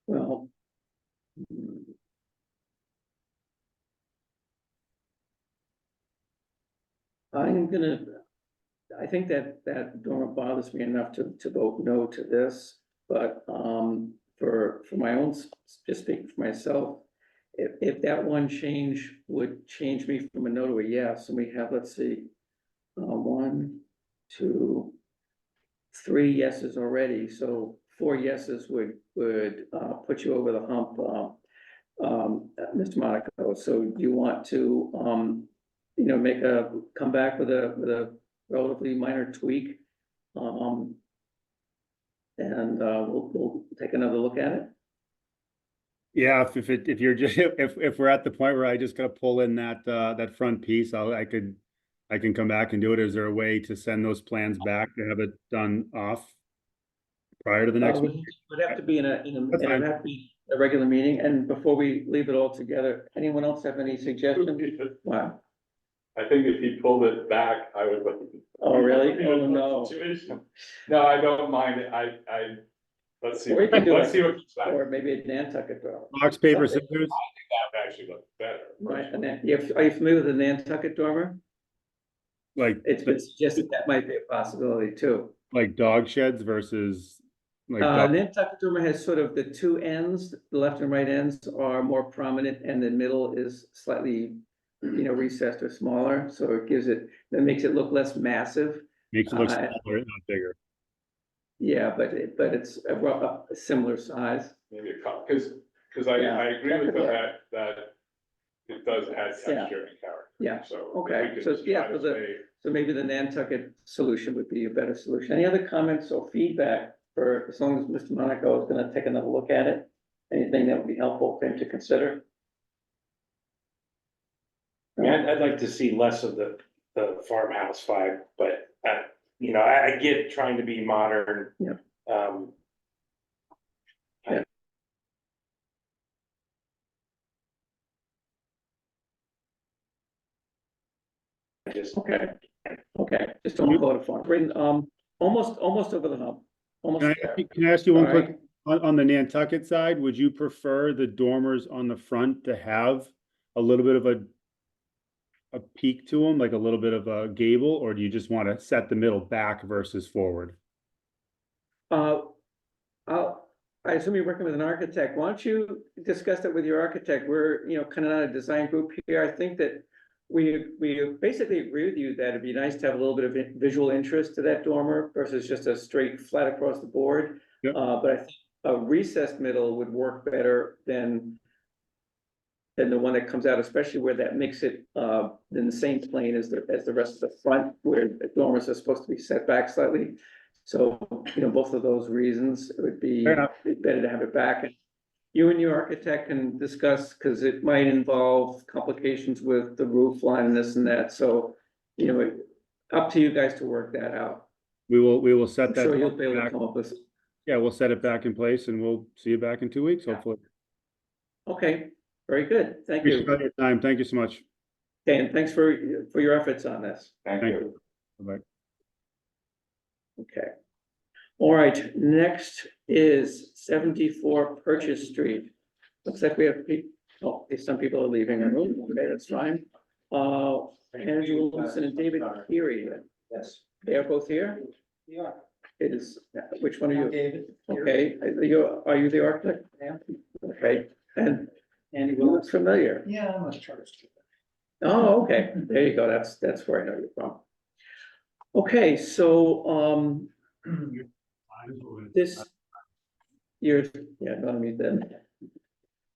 Well. I think that dormer bothers me enough to vote no to this, but, for my own, just speaking for myself, if that one change would change me from a no to a yes, and we have, let's see, 1, 2, three yeses already, so four yeses would, put you over the hump, Mr. Monaco. So do you want to, come back with a relatively minor tweak? And we'll take another look at it. Yeah, if you're just, if we're at the point where I just gotta pull in that front piece, I can come back and do it. Is there a way to send those plans back to have it done off prior to the next meeting? Would have to be That's it'd fine. have to be a regular meeting, and before we leave it all together, anyone else have any suggestions? Wow, I think if he pulled it back, I would. oh, really? Be in a Oh, no. situation. No, I don't mind it. Let's see, Or we could do let's it. see what comes back. Or maybe a Nantucket dormer. Box, paper, Something. scissors? That would actually look better. Right, and then, are you familiar with the Nantucket dormer? Like, It's been suggested that might be a possibility too. like dog sheds versus like dog, Nantucket dormer has sort of the two ends, the left and right ends are more prominent, and the middle is slightly, recessed or smaller, so it gives it, that makes it look less massive. makes it look uh, smaller, not bigger. Yeah, but it's a similar size. Maybe a couple, because I Yeah, agree that with could them work. that it does add Yeah. texture and character. Yeah, So. if okay. we could So, just yeah, try to so stay- So maybe the Nantucket solution would be a better solution. Any other comments or feedback for, as long as Mr. Monaco is gonna take another look at it? Anything that would be helpful for him to consider? Yeah, I'd like to see less of the farmhouse vibe, but, I get trying to be modern. Yep. I just, Okay, just don't call it a farm. Right, almost over the hump, almost there. Can I ask you one All quick, on the Nantucket side, would you prefer the dormers on the front to have a little bit of a peak to them, like a little bit of a gable, or do you just want to set the middle back versus forward? I assume you're working with an architect. Why don't you discuss that with your architect? We're, kind of not a design group here. I think that we basically agree with you that it'd be nice to have a little bit of visual interest to that dormer versus just a straight flat across the board. Yep. But I think a recessed middle would work better than the one that comes out, especially where that makes it in the same plane as the rest of the front, where the dormers are supposed to be set back slightly. So, both of those reasons, it would be Fair enough. better to have it back. And you and your architect can discuss, because it might involve complications with the roof line and this and that. So, up to you guys to work that out. We will set I'm that. sure you'll be able to back. come up with. Yeah, we'll set it back in place and we'll see you back in 2 weeks, hopefully. Okay, very good. Thank Appreciate you. your time. Thank you so much. Dan, thanks for your efforts on this. Thank Thank you. Bye-bye. Okay. All right, next is 74 Purchase Street. Looks like we have some people are leaving the room. Okay, that's fine. Andrew Wilson and David Keary. Yes. They are both here? Yeah. Which one are you? David. Okay, are you the architect? Yeah. Okay, and Andy you look familiar. Yeah, I'm a charter student. Oh, okay, there you go. That's where I know you from. Okay, so, let me then.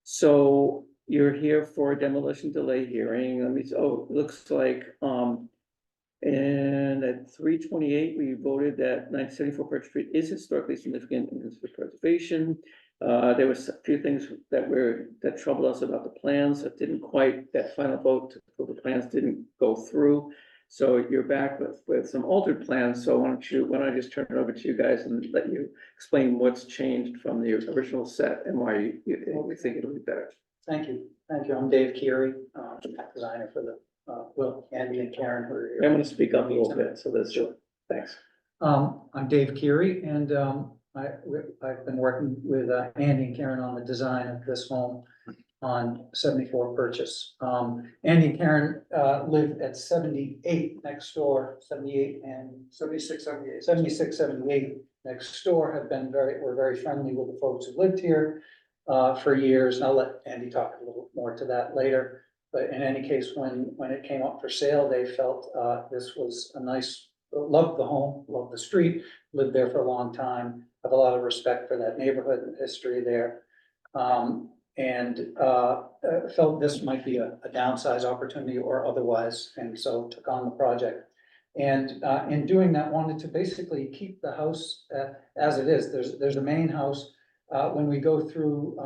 So you're here for a demolition delay hearing. It looks like, and at 328, we voted that 974 Perch Street is historically significant in terms of preservation. There was a few things that troubled us about the plans that final vote for the plans didn't go through. So you're back with some altered plans. So why don't I just turn it over to you guys and let you explain what's changed from the original set and why you think it'll be better. Thank you. I'm Dave Keary, designer for the, Andy and Karen who are here. I'm gonna speak up a little bit, so that's, thanks. I'm Dave Keary, and I've been working with Andy and Karen on the design of this home on 74 Purchase. Andy and Karen live at 78 next door, 78 and 76, 78. 76, 78 next door we're very friendly with the folks who lived here for years. And I'll let Andy talk a little more to that later. But in any case, when it came up for sale, they felt this was a nice love the home, love the street, lived there for a long time, have a lot of respect for that neighborhood and history there. Felt this might be a downsize opportunity or otherwise, and so took on the project. And in doing that, wanted to basically keep the house as it is. There's a main house. When we go through,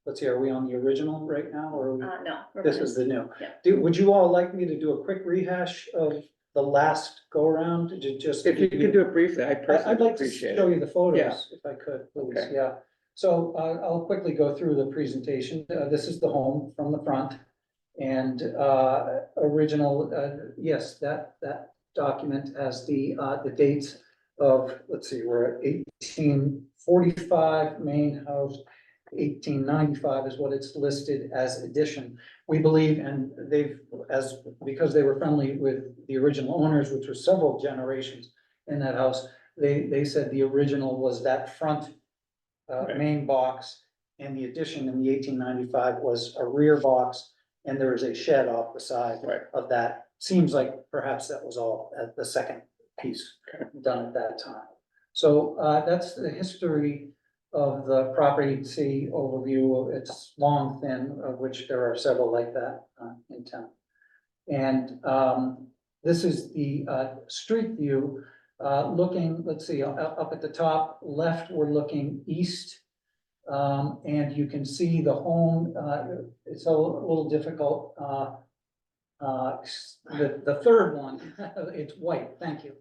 let's see, are we on the original right now, or are we? No. This is the new. Yeah. Would you all like me to do a quick rehash of the last go around? Just If you could do it briefly, I I'd personally like to appreciate show it. you the Yeah. photos, if I could, please, Okay. yeah. So, I'll quickly go through the presentation. This is the home from the front. And, original, yes, that document has the dates of, let's see, we're at 1845 main house. 1895 is what it's listed as addition. We believe, and because they were friendly with the original owners, which were several generations in that house, they said the original was that front main box, and the addition in the 1895 was a rear box, and there is a shed off the side Right. of that. Seems like perhaps that was all at the second piece done at that time. So that's the history of the property. You can see overview. It's long, thin, of which there are several like that in town. And this is the street view. Looking, let's see, up at the top left, we're looking east. And you can see the home, it's a little difficult. The third one, it's white, thank you,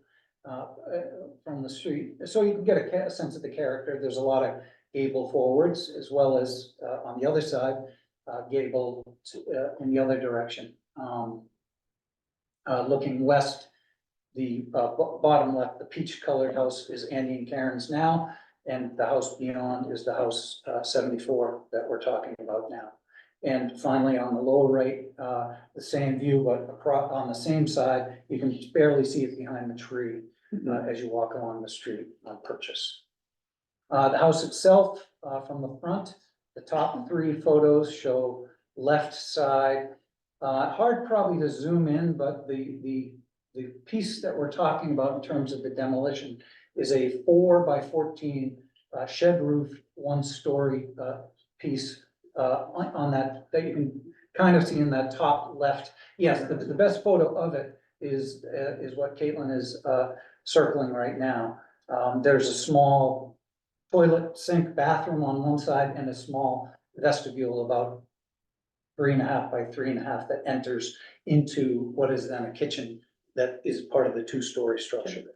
from the street. So you can get a sense of the character. There's a lot of gable forwards, as well as on the other side, gable in the other direction. Looking west, the bottom left, the peach colored house is Andy and Karen's now, and the house beyond is the house 74 that we're talking about now. And finally, on the lower right, the same view, but on the same side, you can barely see it behind the tree as you walk along the street on Purchase. The house itself, from the front, the top three photos show left side. Hard probably to zoom in, but the piece that we're talking about in terms of the demolition is a 4x14 shed roof, 1-story piece on that you can kind of see in that top left. Yes, the best photo of it is what Caitlin is circling right now. There's a small toilet, sink, bathroom on one side, and a small vestibule about 3.5 by 3.5 that enters into what is then a kitchen that is part of the 2-story structure.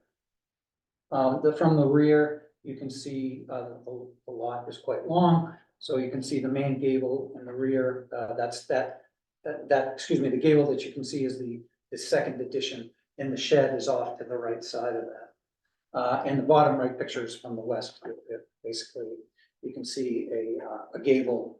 From the rear, you can see the lot is quite long, so you can see the main gable in the rear. Excuse me, the gable that you can see is the second addition, and the shed is off to the right side of that. And the bottom right picture is from the west. Basically, you can see a gable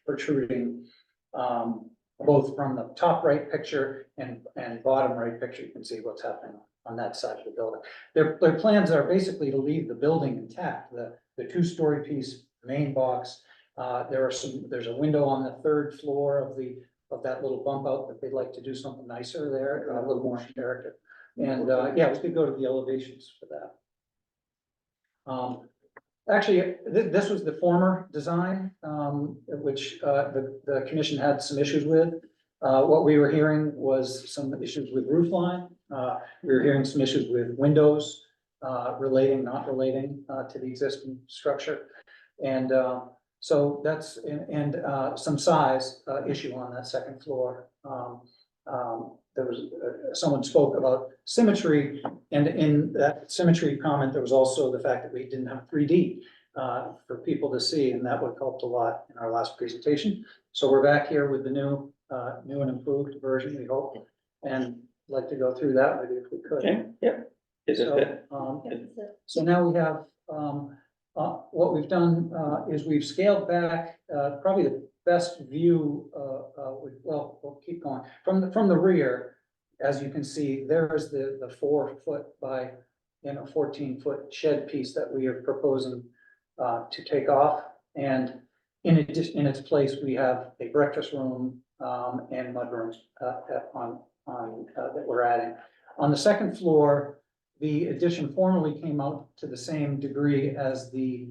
protruding, both from the top right picture and bottom right picture. You can see what's happening on that side of the building. Their plans are basically to leave the building intact, the 2-story piece, main box. There's a window on the 3rd floor of that little bump out that they'd like to do something nicer there, a little more character. And yeah, we could go to the elevations for that. Actually, this was the former design, which the commission had some issues with. What we were hearing was some issues with roof line. We were hearing some issues with windows, relating, not relating to the existing structure. And so that's, and some size issue on that 2nd floor. There was, someone spoke about symmetry, and in that symmetry comment, there was also the fact that we didn't have 3D for people to see, and that would have helped a lot in our last presentation. So we're back here with the new and improved version, we hope, and like to go through that maybe if we could. Okay, yep. Is it fit? So now we have, what we've done is we've scaled back, probably the best view, well, we'll keep going. From the rear, as you can see, there's the 4-foot by 14-foot shed piece that we are proposing to take off. And in addition, in its place, we have a breakfast room and mudrooms that we're adding. On the second floor, the addition formerly came out to the same degree as the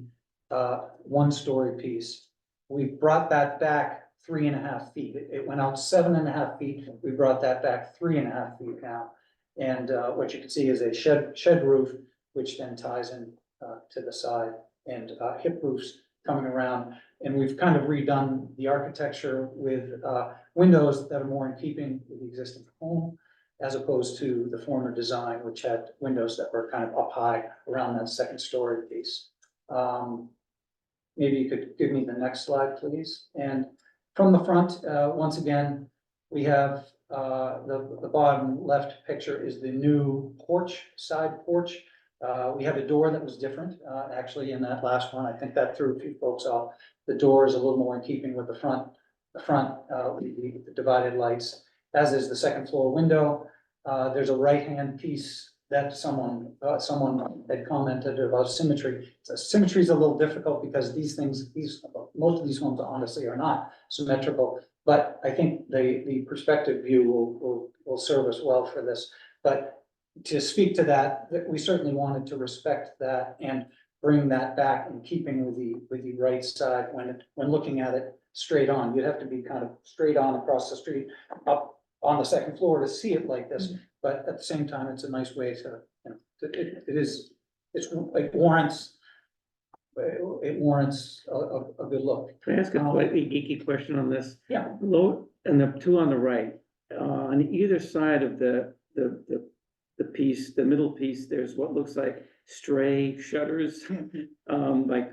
one-story piece. We brought that back 3.5 feet. It went out 7.5 feet. We brought that back 3.5 feet now. And what you can see is a shed roof, which then ties in to the side, and hip roofs coming around. And we've kind of redone the architecture with windows that are more in keeping with the existing home, as opposed to the former design, which had windows that were kind of up high around that second story piece. Maybe you could give me the next slide, please. And from the front, once again, we have the bottom left picture is the new porch, side porch. We have a door that was different, actually, in that last one. I think that threw a few folks off. The door is a little more in keeping with the front, the divided lights, as is the second floor window. There's a right-hand piece that someone had commented about symmetry. So symmetry is a little difficult because most of these homes honestly are not symmetrical. But I think the perspective view will serve us well for this. But to speak to that, we certainly wanted to respect that and bring that back in keeping with the right side when looking at it straight on. You'd have to be kind of straight on across the street up on the second floor to see it like this. But at the same time, it's a nice way to, it warrants a good look. Can I ask a slightly geeky question on this? Yeah. Low, and the two on the right, on either side of the piece, the middle piece, there's what looks like stray shutters, like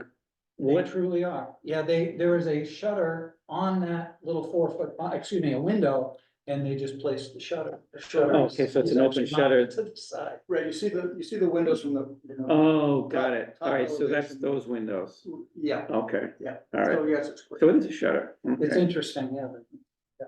They what? truly are. Yeah, there is a shutter on that little 4 foot, a window, and they just placed the shutter. The shutter Oh, okay, so it's an open actually mounted shutter. to the side. Right, you see the windows from the, Oh, got it. Top All right, so that's elevation. those windows. yeah, Okay, yeah. all right. So yes, it's clear. So it is a shutter. It's Okay. interesting, yeah. Yeah.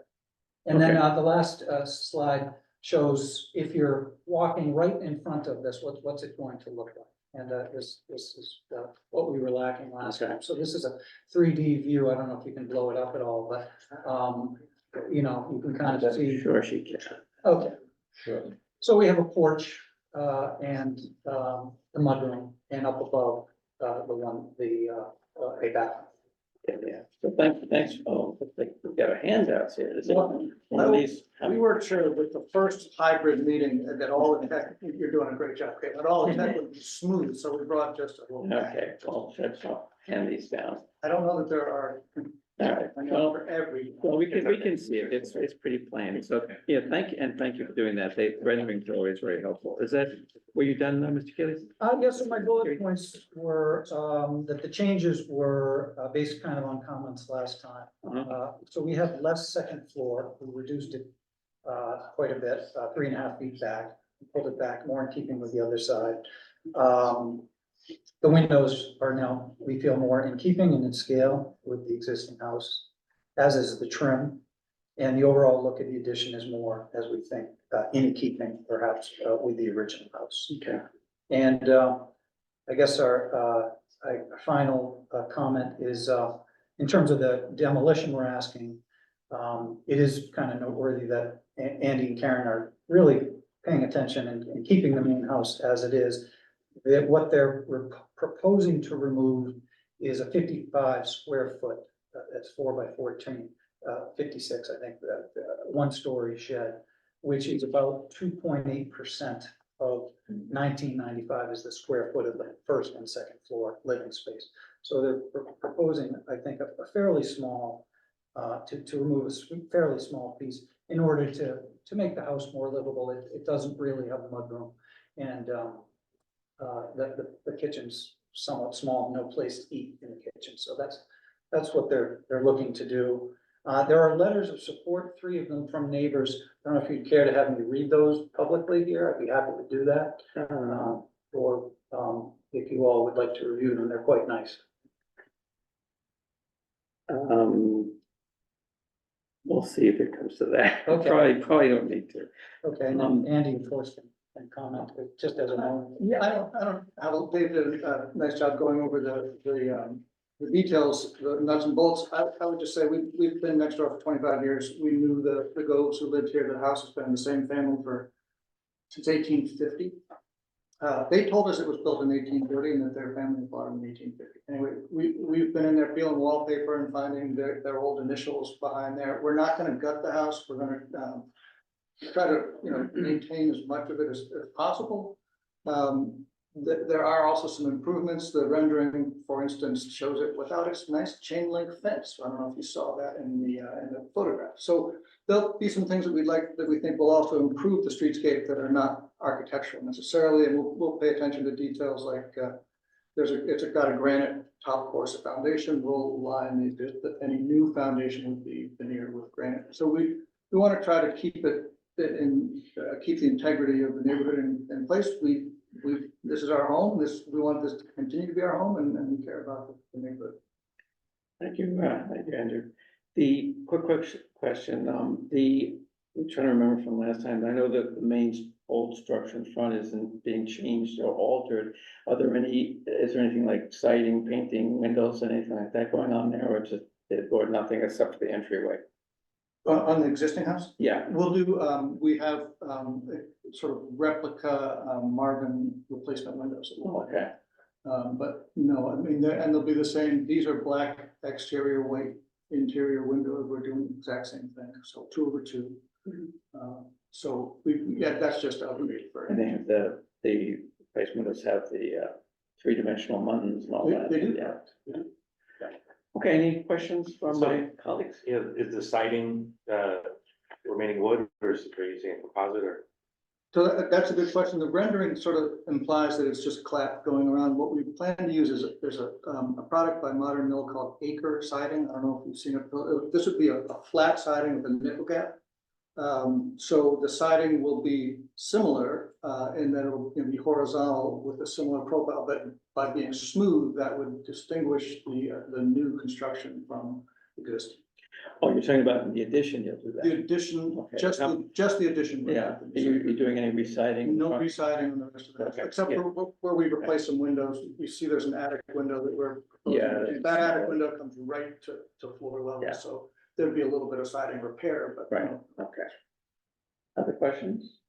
And then Okay. the last slide shows if you're walking right in front of this, what's it going to look like? And this is what we were lacking last Okay. time. So this is a 3D view. I don't know if you can blow it up at all, but you can kind of see. Sure, she can. Okay, Sure. so we have a porch and the mudroom, and up above a bathroom. Yeah, so thanks. Oh, we've got our handouts here. Is it one of these? We weren't sure with the first hybrid meeting that all the tech, you're doing a great job, okay, but all the tech would be smooth, so we brought just a little. Okay, well, I'll hand these down. I don't know that there are, All right, I know well, for every. well, we can see it. It's pretty plain. So, yeah, thank you for doing that. The rendering is always very helpful. Were you done, Mr. Kelly? Yes, so my bullet points were, that the changes were, based kind of on comments last time. So we have less second floor, we reduced it, quite a bit, 3.5 feet back, pulled it back more in keeping with the other side. The windows are now, we feel, more in keeping and in scale with the existing house, as is the trim. And the overall look of the addition is more, as we think, in keeping perhaps with the original house. Okay. And I guess our final comment is, in terms of the demolition we're asking, it is kind of noteworthy that Andy and Karen are really paying attention and keeping the main house as it is. That what they're proposing to remove is a 55 square foot, that's 4 by 14, 56, I think, one-story shed, which is about 2.8% of 1995 is the square foot of the first and second floor living space. So they're proposing, I think, a fairly small, to remove a fairly small piece in order to make the house more livable. It doesn't really have a mudroom, and the kitchen's somewhat small, no place to eat in the kitchen. So that's what they're looking to do. There are letters of support, 3 of them from neighbors. I don't know if you'd care to have me read those publicly here. I'd be happy to do that. Or if you all would like to review them, they're quite nice. We'll see if it comes to that. Okay. Probably don't need to. Okay, and then Andy, of course, can comment, just as a moment. Yeah, I don't, Dave did a nice job going over the details, the nuts and bolts. I would just say, we've been next door for 25 years. We knew the Goves who lived here. The house has been in the same family for since 1850. They told us it was built in 1830 and that their family bought it in 1850. Anyway, we've been in there peeling wallpaper and finding their old initials behind there. We're not gonna gut the house. We're gonna try to, maintain as much of it as possible. There are also some improvements. The rendering, for instance, shows it without its nice chain link fence. I don't know if you saw that in the photograph. So there'll be some things that we think will also improve the streetscape that are not architectural necessarily, and we'll pay attention to details like, it's got a granite top course of foundation, we'll line any new foundation would be veneered with granite. So we want to try to keep it keep the integrity of the neighborhood in place. This is our home, we want this to continue to be our home, and we care about the neighborhood. Thank you, Andrew. The quick question, I'm trying to remember from last time, I know that the main old structure in front isn't being changed or altered. Is there anything like siding, painting, windows, anything like that going on there, or nothing except for the entryway? On the existing house? Yeah, We'll do, we have, sort of replica, Marvin replacement windows. okay, But no, I mean, they'll be the same. These are black exterior, white interior windows. We're doing the exact same thing. So 2/2. So that's just upgrade for. and they have the place windows have the three-dimensional buttons and all that. They do. Yeah. Okay, any questions from my colleagues? Yeah, is the siding, remaining wood or are you using a composite or? So that's a good question. The rendering sort of implies that it's just clap going around. What we plan to use is, there's a product by Modern Mill called Acre siding. I don't know if you've seen it. This would be a flat siding with a nickel gap. So the siding will be similar, in that it'll be horizontal with a similar profile, but by being smooth, that would distinguish the new construction from existing. Oh, you're talking about the addition, you'll do The that? addition, Okay. just the addition. would Yeah, have to are be you separate. doing any residing? No residing on the rest of the house, Okay, except yeah. for where we replace some windows. You see there's an attic window that we're. proposing. Yeah. That attic window comes right to floor level, Yeah. so there'd be a little bit of siding repair, but. Right, okay. Other questions?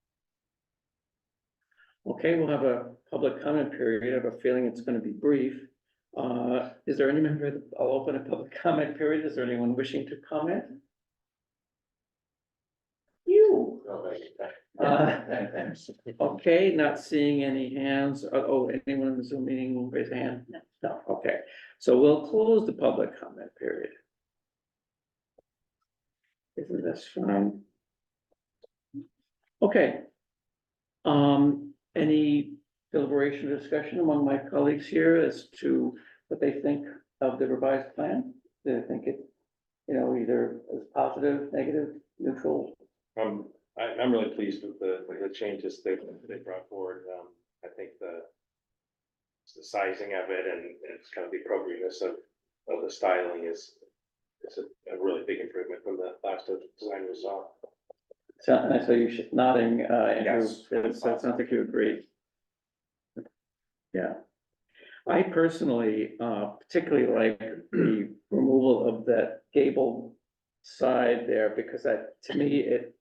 Okay, we'll have a public comment period. I have a feeling it's gonna be brief. Is there any member, I'll open a public comment period. Is there anyone wishing to comment? You. Okay, not seeing any hands. Anyone in the Zoom meeting will raise a hand? No, okay. So we'll close the public comment period. Isn't this fine? Okay. Any deliberation or discussion among my colleagues here as to what they think of the revised plan? Do they think it, either is positive, negative, neutral? I'm really pleased with the changes they brought forward. I think the sizing of it and it's kind of the appropriateness of the styling is a really big improvement from the last design we saw. So I saw you nodding, Andrew, Yes. so it sounds like you agree. Yeah. I personally, particularly like the removal of that gable side there, because to me,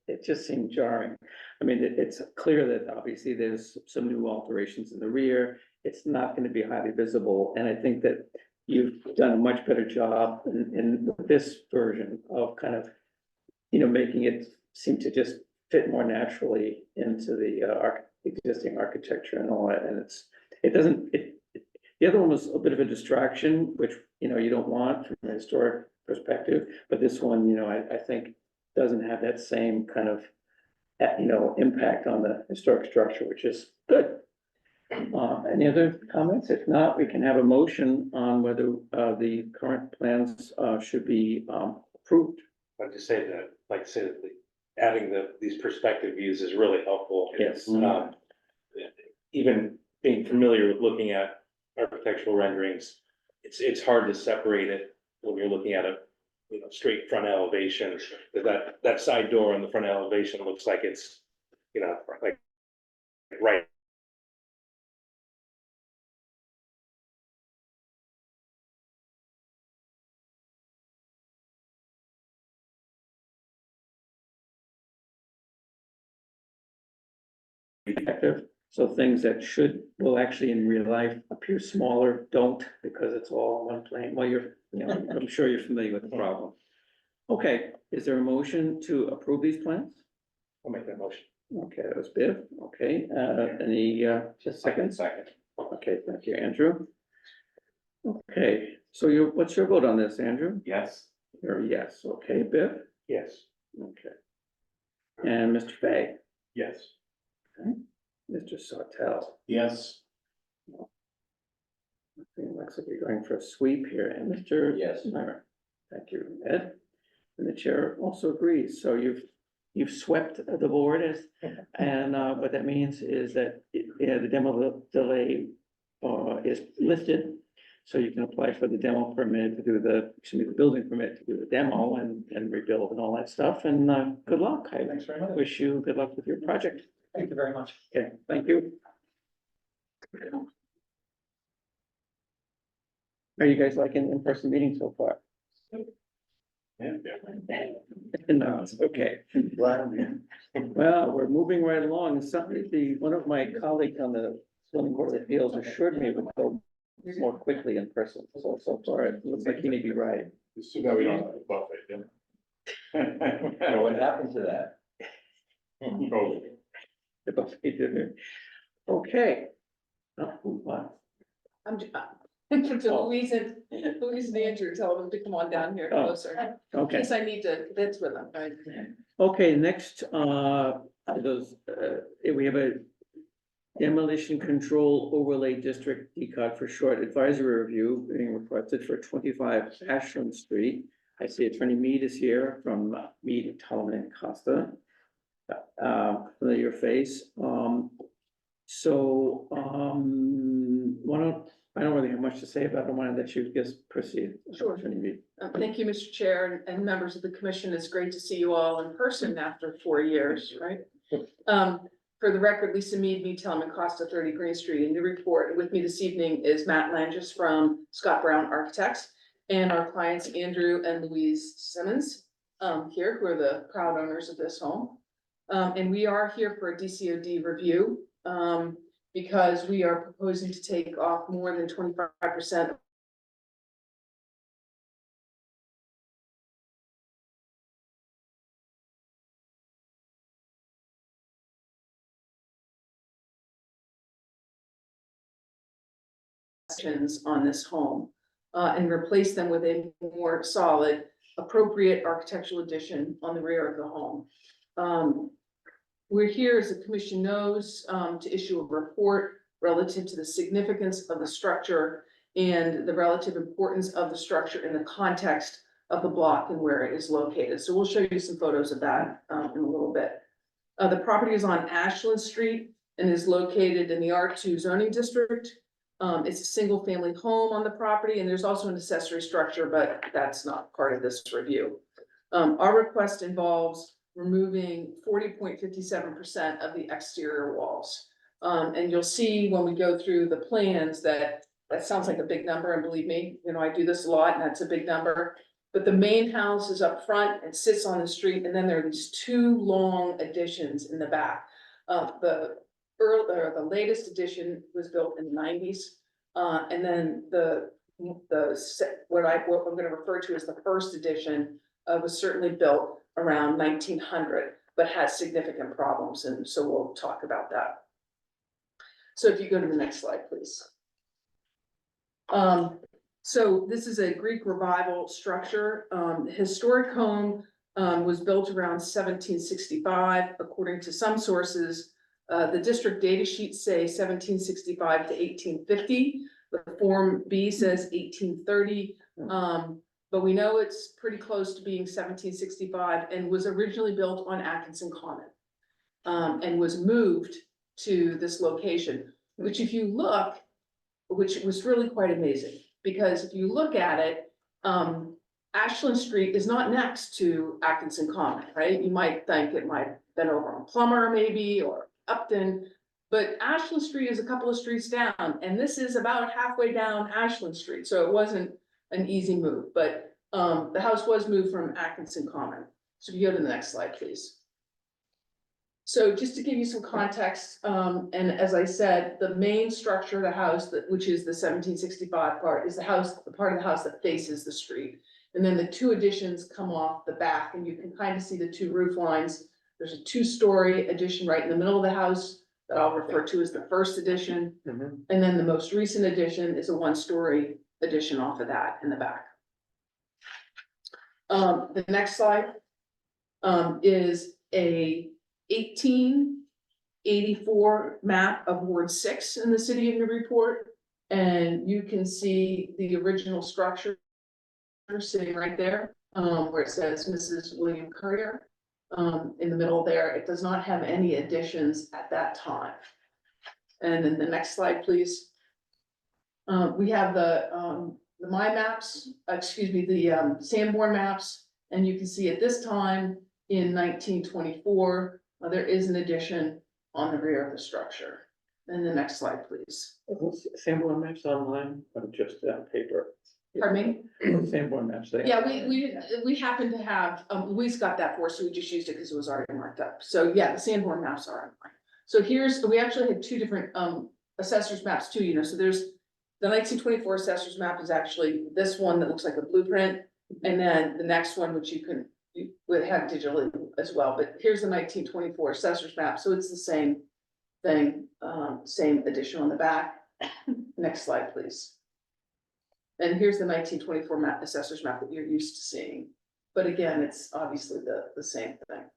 it just seemed jarring. I mean, it's clear that obviously there's some new alterations in the rear. It's not gonna be highly visible, and I think that you've done a much better job in this version of kind of, making it seem to just fit more naturally into the existing architecture and all that, and the other one was a bit of a distraction, which, you don't want from a historic perspective, but this one, I think doesn't have that same kind of, impact on the historic structure, which is good. Any other comments? If not, we can have a motion on whether the current plans should be approved. I'd just say that, adding these perspective views is really helpful. Yes. Even being familiar with looking at architectural renderings, it's hard to separate it when you're looking at a straight front elevation. That side door on the front elevation looks like it's like right. perspective. So things that will actually in real life appear smaller, don't, because it's all on one plane. Well, I'm sure you're familiar with the problem. Okay, is there a motion to approve these plans? I'll make that motion. Okay, that was Biv. Okay, any, just seconds? Second. Okay, thank you, Andrew. Okay, so what's your vote on this, Andrew? Yes. You're a yes, okay, Biv? Yes. Okay. And Mr. Fay? Yes. Mr. Sawtell? Yes. It looks like you're going for a sweep here, and Mr. Yes. Myra. Thank you, Ed. And the chair also agrees, so you've swept the board and what that means is that the demo delay is lifted. So you can apply for the demo permit to do the building permit to do the demo and rebuild and all that stuff, and good luck. I Thanks very much. wish you good luck with your project. Thank you very much. Okay, thank you. Are you guys liking in-person meetings so far? No, it's okay. Well, we're moving right along. One of my colleagues on the zoning board of appeals assured me it would go more quickly in person. So far, it looks like he may be right. It's too bad we don't have a buffet, So what happened to that? COVID. The buffet dinner. Okay. What? Louise and Andrew, tell them to come on down here Oh. closer. In Okay. case I need to, that's with them, right? Okay, next, we have a demolition control overlay district, DCOG for short advisory review being requested for 25 Ashland Street. I see Attorney Mead is here from Mead, Tolman and Costa. Familiar face. I don't really have much to say about it. I wanted that you just proceed. Sure. Attorney Mead. Thank you, Mr. Chair and members of the commission. It's great to see you all in person after 4 years, right? For the record, Lisa Mead, Telman Costa, 30 Green Street in Newburyport. And with me this evening is Matt Langis from Scott Brown Architects and our clients Andrew and Louise Simmons here, who are the proud owners of this home. And we are here for a DCOD review because we are proposing to take off more than 25% on this home and replace them with a more solid, appropriate architectural addition on the rear of the home. We're here, as the commission knows, to issue a report relative to the significance of the structure and the relative importance of the structure in the context of the block and where it is located. So we'll show you some photos of that in a little bit. The property is on Ashland Street and is located in the R2 zoning district. It's a single family home on the property and there's also an accessory structure, but that's not part of this review. Our request involves removing 40.57% of the exterior walls. And you'll see when we go through the plans that sounds like a big number, and believe me, you know, I do this a lot and that's a big number. But the main house is up front and sits on the street, and then there are these two long additions in the back. The latest addition was built in the 90s. And then what I'm gonna refer to as the first addition was certainly built around 1900, but has significant problems, and so we'll talk about that. So if you go to the next slide, please. So this is a Greek revival structure. The historic home was built around 1765, according to some sources. The district data sheets say 1765 to 1850. The Form B says 1830. But we know it's pretty close to being 1765 and was originally built on Atkinson Common. And was moved to this location, which if you look, which was really quite amazing, because if you look at it, Ashland Street is not next to Atkinson Common, right? You might think it might have been over on Plummer maybe, or Upton, but Ashland Street is a couple of streets down, and this is about halfway down Ashland Street, so it wasn't an easy move, but the house was moved from Atkinson Common. So if you go to the next slide, please. So just to give you some context, and as I said, the main structure of the house, which is the 1765 part, is the part of the house that faces the street. And then the two additions come off the back, and you can kind of see the two roof lines. There's a two-story addition right in the middle of the house that I'll refer to as the first addition. Mhm. And then the most recent addition is a one-story addition off of that in the back. The next slide is a 1884 map of Ward 6 in the city of Newburyport. And you can see the original structure sitting right there, where it says Mrs. William Currier. In the middle there, it does not have any additions at that time. And then the next slide, please. We have the my maps, the Sanborn maps, and you can see at this time in 1924, there is an addition on the rear of the structure. And the next slide, please. Sanborn maps online or just on paper? Pardon me? Sanborn maps. they- Yeah, we happen to have, Louise got that for us, so we just used it because it was already marked up. So yeah, the Sanborn maps are online. So we actually had two different assessors maps too, you know, so there's the 1924 assessors map is actually this one that looks like a blueprint. And then the next one, which you would have digitally as well, but here's the 1924 assessors map, so it's the same thing, same addition on the back. Next slide, please. And here's the 1924 map, assessors map that you're used to seeing. But again, it's obviously the same thing.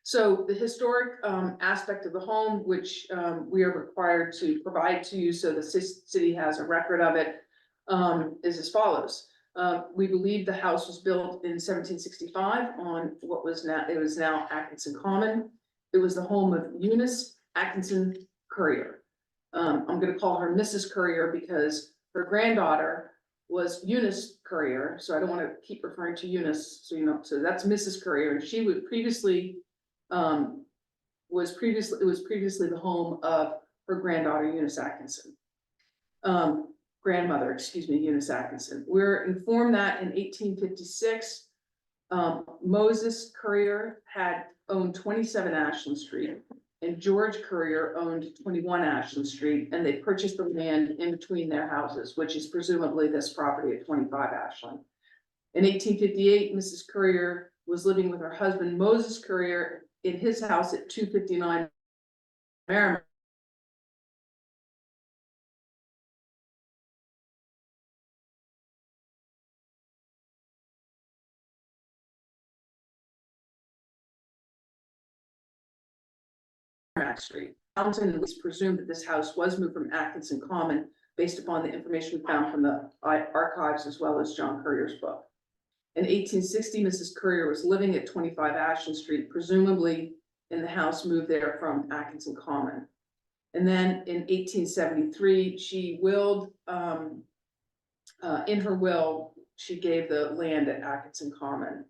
So the historic aspect of the home, which we are required to provide to you, so the city has a record of it, is as follows. We believe the house was built in 1765 on what was now Atkinson Common. It was the home of Eunice Atkinson Currier. I'm gonna call her Mrs. Currier because her granddaughter was Eunice Currier, so I don't want to keep referring to Eunice, so you know, so that's Mrs. Currier, and she would previously was previously the home of her granddaughter Eunice Atkinson. Grandmother, Eunice Atkinson. We're informed that in 1856, Moses Currier had owned 27 Ashland Street, and George Currier owned 21 Ashland Street, and they purchased the land in between their houses, which is presumably this property at 25 Ashland. In 1858, Mrs. Currier was living with her husband, Moses Currier, in his house at 259 Merrimack Street. Hamilton was presumed that this house was moved from Atkinson Common based upon the information we found from the archives as well as John Currier's book. In 1860, Mrs. Currier was living at 25 Ashland Street, presumably in the house moved there from Atkinson Common. And then in 1873, she willed, in her will, she gave the land at Atkinson Common.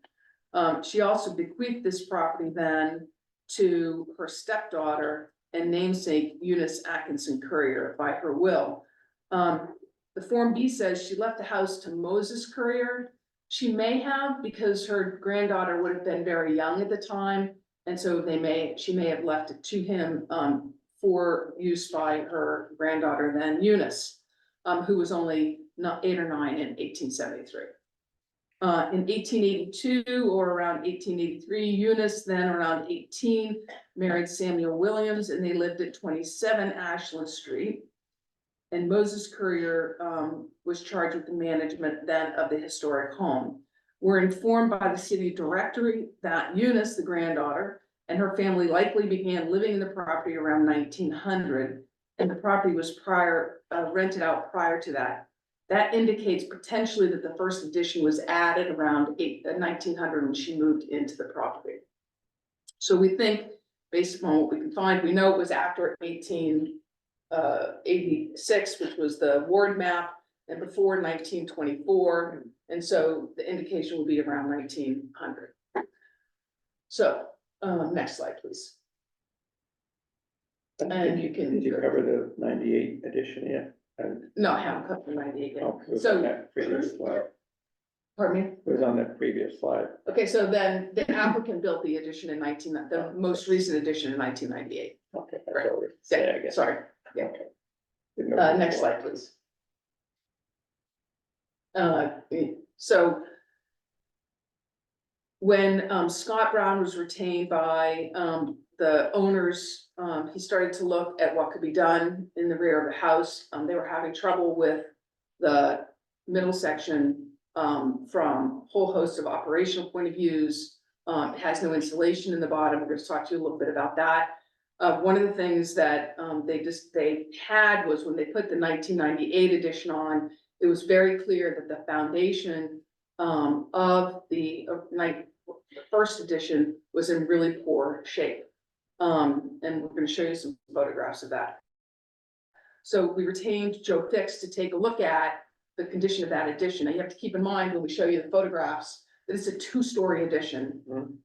She also bequeathed this property then to her stepdaughter and namesake Eunice Atkinson Currier by her will. The Form B says she left the house to Moses Currier. She may have, because her granddaughter would have been very young at the time, and so she may have left it to him for use by her granddaughter then Eunice, who was only 8 or 9 in 1873. In 1882 or around 1883, Eunice, then around 18, married Samuel Williams, and they lived at 27 Ashland Street. And Moses Currier was charged with the management then of the historic home. We're informed by the city directory that Eunice, the granddaughter, and her family likely began living in the property around 1900, and the property was rented out prior to that. That indicates potentially that the first addition was added around 1900 when she moved into the property. So we think, based upon what we can find, we know it was after 1886, which was the ward map, and before 1924, and so the indication would be around 1900. So, next slide, please. And you can. Did you cover the 98 edition yet? No, I haven't covered 98 yet. Oh, So- that previous slide. Pardon me? It was on that previous slide. Okay, so then the applicant built the addition in the most recent addition in 1998. Okay, that's Right. what we're saying, I Yeah, guess. sorry. Yeah. Okay. Didn't know. Next slide, please. So when Scott Brown was retained by the owners, he started to look at what could be done in the rear of the house. They were having trouble with the middle section from a whole host of operational point of views. It has no insulation in the bottom. We're going to talk to you a little bit about that. One of the things that they had was when they put the 1998 edition on, it was very clear that the foundation of the first edition was in really poor shape. And we're going to show you some photographs of that. So we retained Joe Fix to take a look at the condition of that addition. And you have to keep in mind when we show you the photographs that it's a two-story addition.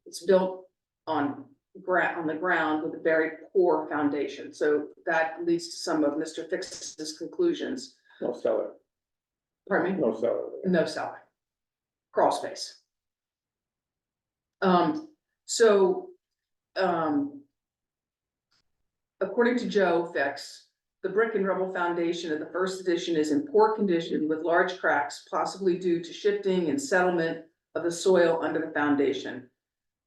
It's built on the ground with a very poor foundation. So that leads to some of Mr. Fix's conclusions. No cellar, Pardon me? no cellar. No cellar. Crawl space. According to Joe Fix, the brick and rubble foundation of the first edition is in poor condition with large cracks, possibly due to shifting and settlement of the soil under the foundation.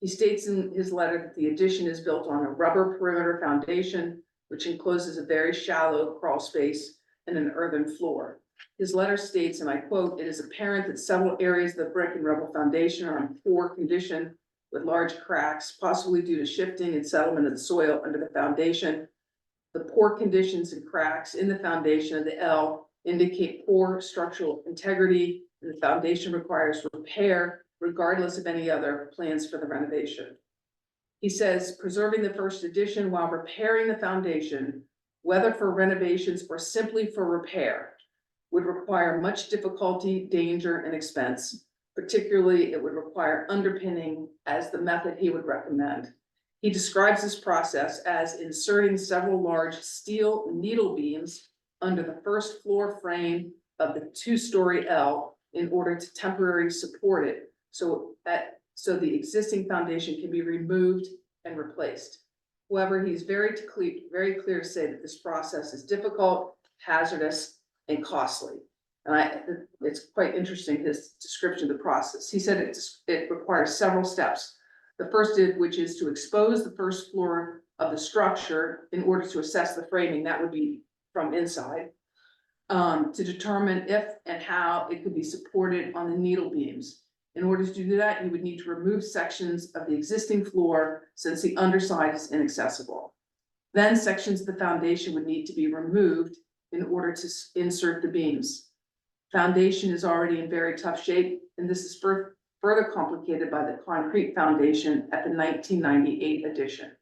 He states in his letter that the addition is built on a rubber perimeter foundation, which encloses a very shallow crawl space and an earthen floor. His letter states, and I quote, "It is apparent that several areas of the brick and rubble foundation are in poor condition with large cracks, possibly due to shifting and settlement of the soil under the foundation. The poor conditions and cracks in the foundation of the L indicate poor structural integrity, and the foundation requires repair regardless of any other plans for the renovation." He says, preserving the first edition while repairing the foundation, whether for renovations or simply for repair, would require much difficulty, danger, and expense. Particularly, it would require underpinning as the method he would recommend. He describes this process as inserting several large steel needle beams under the first floor frame of the two-story L in order to temporarily support it, so the existing foundation can be removed and replaced. However, he's very clear to say that this process is difficult, hazardous, and costly. And it's quite interesting, his description of the process. He said it requires several steps. The first of which is to expose the first floor of the structure in order to assess the framing, that would be from inside, to determine if and how it could be supported on the needle beams. In order to do that, you would need to remove sections of the existing floor since the underside is inaccessible. Then sections of the foundation would need to be removed in order to insert the beams. Foundation is already in very tough shape, and this is further complicated by the concrete foundation at the 1998 edition.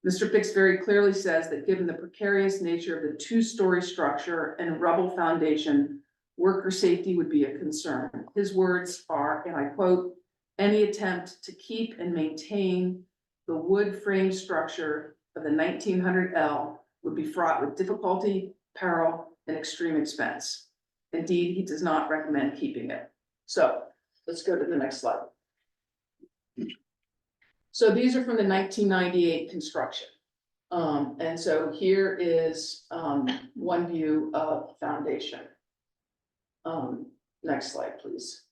Mr. Fix very clearly says that given the precarious nature of the two-story structure and rubble foundation, worker safety would be a concern. His words are, and I quote, "Any attempt to keep and maintain the wood frame structure of the 1900 L would be fraught with difficulty, peril, and extreme expense. Indeed, he does not recommend keeping it." So let's go to the next slide. So these are from the 1998 construction. And so here is one view of foundation. Next slide, please.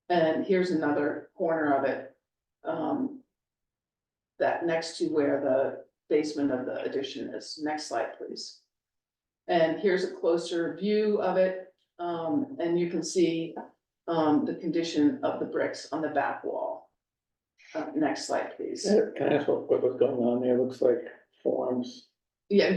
And here's another corner of it. That next to where the basement of the addition is. Next slide, please. And here's a closer view of it. And you can see the condition of the bricks on the back wall. Next slide, please. Can I ask what was going on there? Looks like forms. Yeah,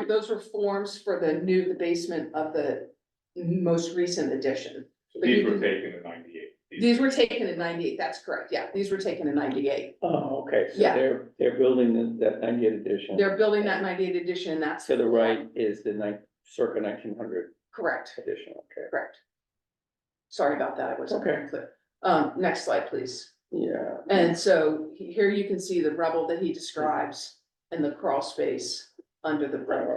those were forms for the basement of the most recent addition. But These you were can- taken in 98. These were taken in 98, that's correct, yeah, these were taken in 98. Oh, okay, so Yeah. they're building that 98 edition. They're building that 98 edition, that's. To the right is the circa 1900 Correct, edition, okay. correct. Sorry about that, I wasn't very clear. Next slide, please. Yeah. And so here you can see the rubble that he describes and the crawl space under the brick.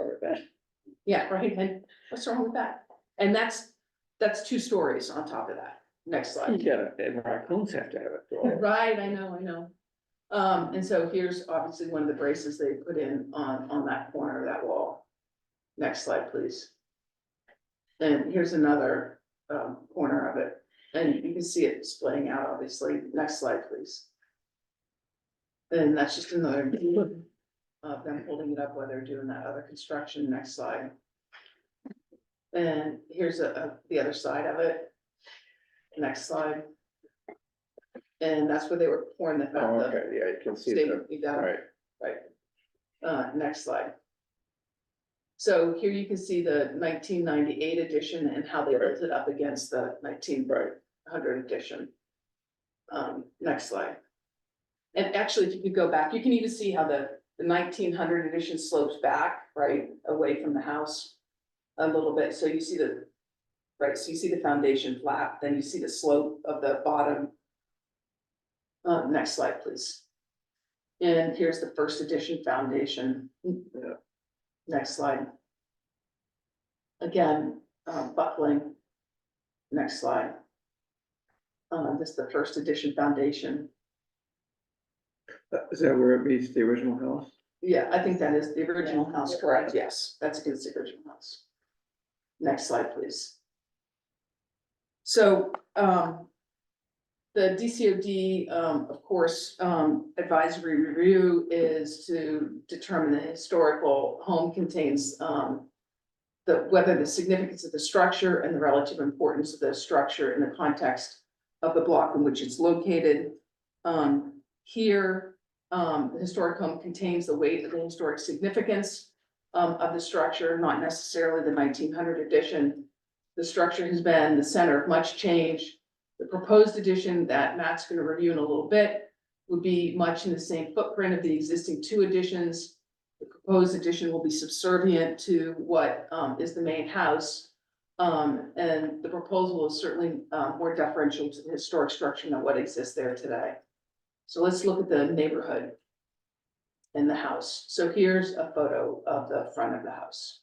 Yeah, right, and what's wrong with that? And that's 2 stories on top of that. next You slide. get it, and raccoons have to have a door. Right, I know. And so here's obviously one of the braces they put in on that corner of that wall. Next slide, please. And here's another, corner of it, and you can see it displaying out, obviously. Next slide, please. And that's just another view of them holding it up while they're doing that other construction. Next slide. And here's the other side of it. Next slide. And that's where they were pouring the. Oh, okay, yeah, you can see Statement, the, you got it. right, Next slide. So here you can see the 1998 edition and how they built it up against the 1900 edition. Next slide. And actually, if you could go back, you can even see how the 1900 edition slopes back, right, away from the house a little bit. So you see right, so you see the foundation flat, then you see the slope of the bottom. Next slide, please. And here's the first edition foundation. Yeah. Next slide. Again, buckling. Next slide. This is the first edition foundation. is that where it meets the original house? Yeah, I think that is the original house, correct? Yes, that's against the original house. Next slide, please. So, the DCOD, of course, advisory review is to determine the historical home contains, whether the significance of the structure and the relative importance of the structure in the context of the block in which it's located. Here, the historic home contains the weight of the historic significance of the structure, not necessarily the 1900 edition. The structure has been the center of much change. The proposed addition that Matt's going to review in a little bit would be much in the same footprint of the existing two additions. The proposed addition will be subservient to what is the main house. And the proposal is certainly more deferential to the historic structure than what exists there today. So let's look at the neighborhood and the house. So here's a photo of the front of the house.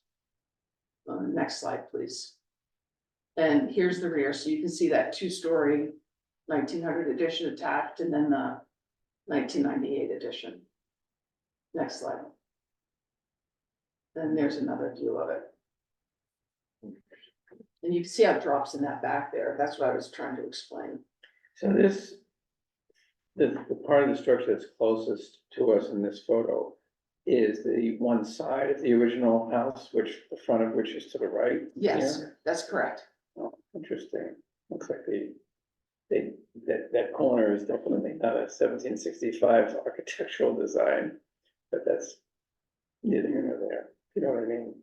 Next slide, please. And here's the rear, so you can see that two-story 1900 edition attached and then the 1998 edition. Next slide. And there's another view of it. And you can see how it drops in that back there. That's what I was trying to explain. So this, the part of the structure that's closest to us in this photo is the one side of the original house, which the front of which is to the right. Yes, here. that's correct. Oh, interesting. Looks like that corner is definitely not a 1765 architectural design, but that's neither here nor there. You know what I mean?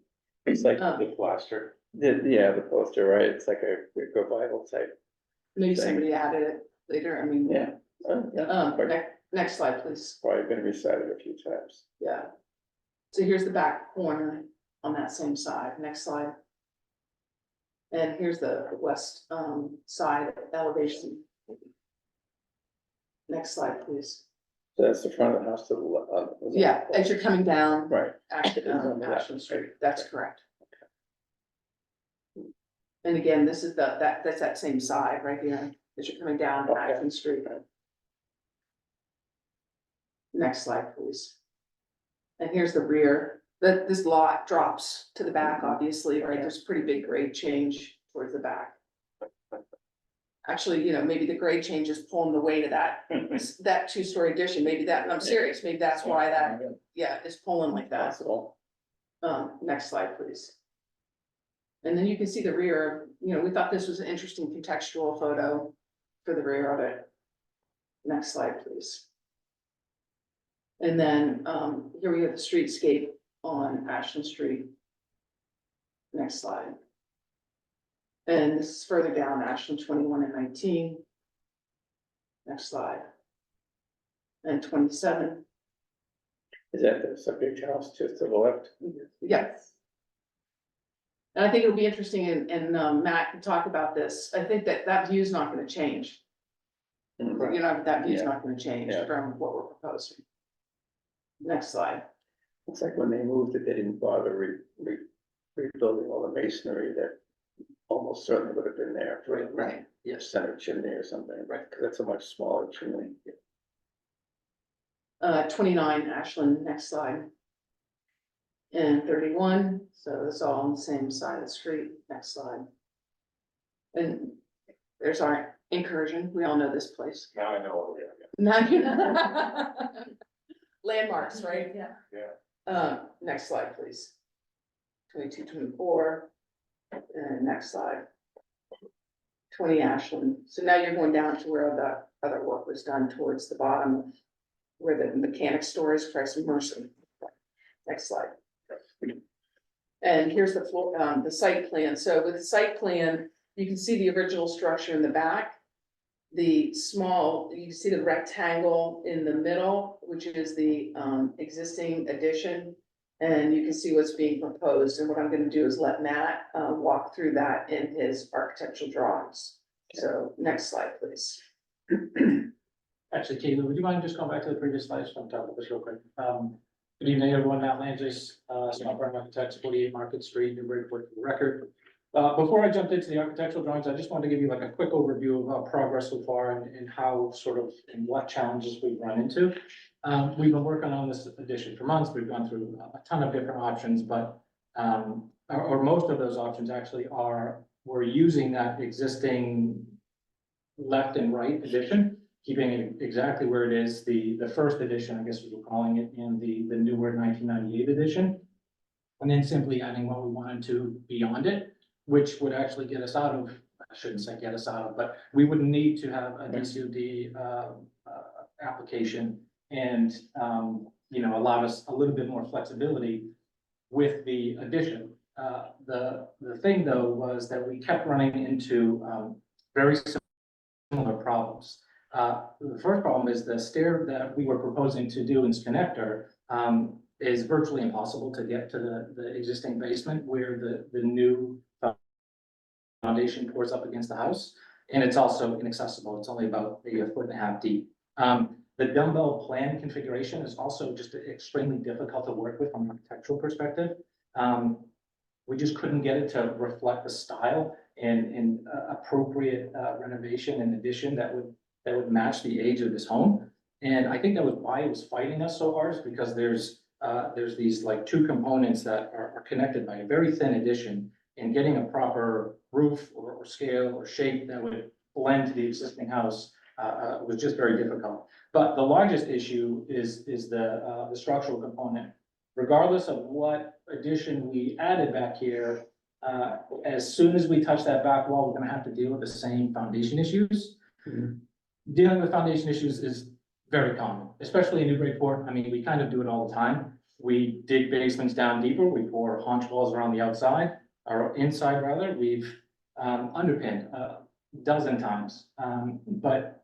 It's like The plaster. the poster, right? It's like a revival type. Maybe Same. somebody added it later. I mean, Yeah. next slide, please. Probably been recited a few times. Yeah. So here's the back corner on that same side. Next slide. And here's the west side elevation. Next slide, please. So that's the front of the house to the left. Yeah, as you're coming down Right. Ashland Street, that's correct. And again, this is that's that same side right here, as you're coming down Okay. Ashland Street. Next slide, please. And here's the rear. This lot drops to the back, obviously, right? There's a pretty big grade change towards the back. Actually, maybe the grade change is pulling the weight of that two-story addition. Maybe that, and I'm serious, maybe that's why that, is pulling like that. Possible. Next slide, please. And then you can see the rear, we thought this was an interesting contextual photo for the rear of it. Next slide, please. And then, here we have the streetscape on Ashland Street. Next slide. And this is further down Ashland 21 and 19. Next slide. And 27. Is that the subject house just to the left? Yes. And I think it'll be interesting, and Matt can talk about this. I think that view is not going to change. That view is not going to change Yeah. from what we're proposing. Next slide. It's like when they moved it, they didn't bother rebuilding all the masonry that almost certainly would have been there for Right. yes, center chimney or something, right? Because that's a much smaller chimney. 29 Ashland, next slide. And 31, so it's all on the same side of the street, next slide. And there's our incursion, we all know this place. Now I know what we are. Now you know. Landmarks, right? Yeah. Next slide, please. 22, 24, and next slide. 20 Ashland, so now you're going down to where the other work was done towards the bottom. Where the mechanic store is, Christ Mercy. Next slide. And here's the floor, the site plan, so with the site plan, you can see the original structure in the back. The small, you see the rectangle in the middle, which is the existing addition. And you can see what's being proposed, and what I'm gonna do is let Matt walk through that in his architectural drawings. So next slide, please. Actually, Caitlin, would you mind just going back to the previous slide? Just want to talk about this real quick. Good evening, everyone. Matt Langis, Software Architects, 48 Market Street, Newburyport, for the record. Before I jumped into the architectural drawings, I just wanted to give you like a quick overview of our progress so far and how sort of, and what challenges we've run into. We've been working on this addition for months. We've gone through a ton of different options, but, or most of those options actually are, we're using that existing left and right addition, keeping it exactly where it is, the first edition, I guess we were calling it, in the newer 1998 edition. And then simply adding what we wanted to beyond it, which would actually get us out of, I shouldn't say get us out of, but we wouldn't need to have a DCOD application and, you know, allow us a little bit more flexibility with the addition. The thing though was that we kept running into very similar problems. The first problem is the stair that we were proposing to do in Connector is virtually impossible to get to the existing basement where the new foundation pours up against the house. And it's also inaccessible. It's only about maybe 1.5 foot deep. The dumbbell plan configuration is also just extremely difficult to work with from an architectural perspective. We just couldn't get it to reflect the style and appropriate renovation and addition that would match the age of this home. And I think that was why it was fighting us so hard, is because there's these like two components that are connected by a very thin addition, and getting a proper roof or scale or shape that would blend to the existing house was just very difficult. But the largest issue is the structural component. Regardless of what addition we added back here, as soon as we touch that back wall, we're gonna have to deal with the same foundation issues. Dealing with foundation issues is very common, especially in Newburyport. I mean, we kind of do it all the time. We dig basements down deeper, we pour haunch walls around the outside, or inside rather. We've underpinned a dozen times, but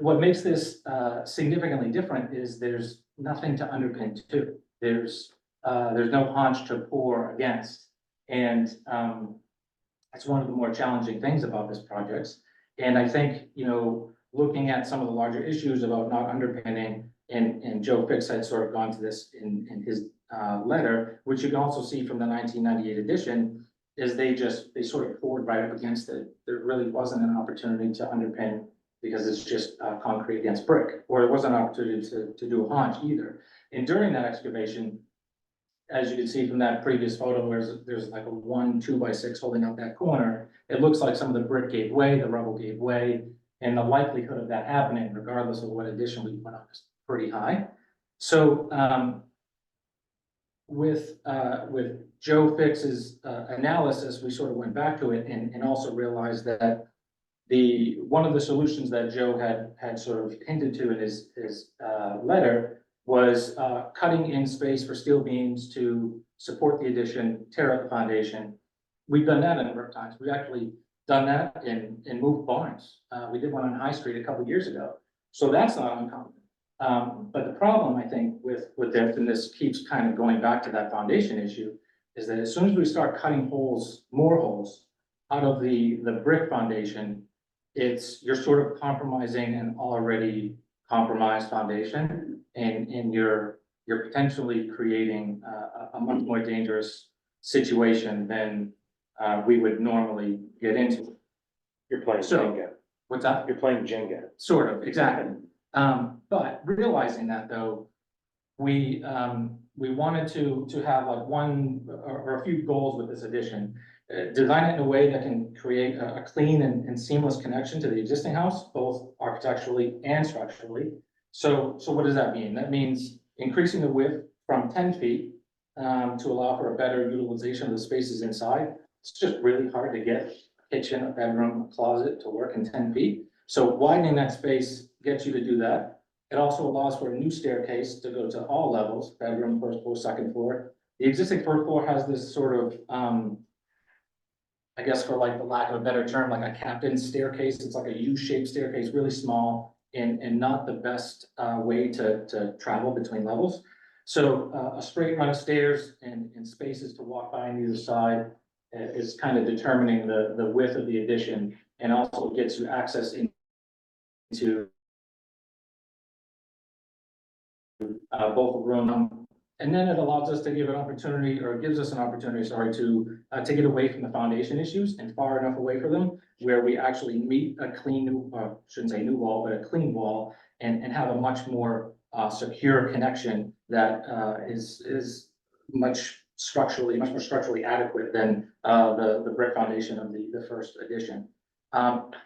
what makes this significantly different is there's nothing to underpin to. There's no haunch to pour against, and that's one of the more challenging things about this project. And I think, you know, looking at some of the larger issues about not underpinning, and Joe Fix had sort of gone to this in his letter, which you can also see from the 1998 edition, is they sort of poured right up against it. There really wasn't an opportunity to underpin because it's just concrete against brick, or there wasn't an opportunity to do a haunch either. And during that excavation, as you can see from that previous photo, there's like a 1 2x6 holding out that corner. It looks like some of the brick gave way, the rubble gave way, and the likelihood of that happening, regardless of what addition we put on, is pretty high. So with Joe Fix's analysis, we sort of went back to it and also realized that one of the solutions that Joe had sort of hinted to in his letter was cutting in space for steel beams to support the addition, tear out the foundation. We've done that a number of times. We've actually done that and moved barns. We did one on High Street a couple of years ago. So that's not uncommon. But the problem, I think, with this, and this keeps kind of going back to that foundation issue, is that as soon as we start cutting more holes out of the brick foundation, you're sort of compromising an already compromised foundation, and you're potentially creating a much more dangerous situation than we would normally get into. You're playing So- Jenga. What's that? You're playing Jenga. Sort of, exactly. But realizing that though, we wanted to have like one or a few goals with this addition. Design it in a way that can create a clean and seamless connection to the existing house, both architecturally and structurally. So what does that mean? That means increasing the width from 10 feet to allow for a better utilization of the spaces inside. It's just really hard to get a kitchen, a bedroom, a closet to work in 10 feet. So widening that space gets you to do that. It also allows for a new staircase to go to all levels, bedroom, first floor, second floor. The existing first floor has this sort of, I guess for like the lack of a better term, like a captain staircase. It's like a U-shaped staircase, really small and not the best way to travel between levels. So a straight run of stairs and spaces to walk by on either side is kind of determining the width of the addition, and also gets you access into both room. And then it allows us to give an opportunity, or gives us an opportunity, sorry, to get away from the foundation issues and far enough away from them where we actually meet a clean new, shouldn't say new wall, but a clean wall, and have a much more secure connection that is much more structurally adequate than the brick foundation of the first addition.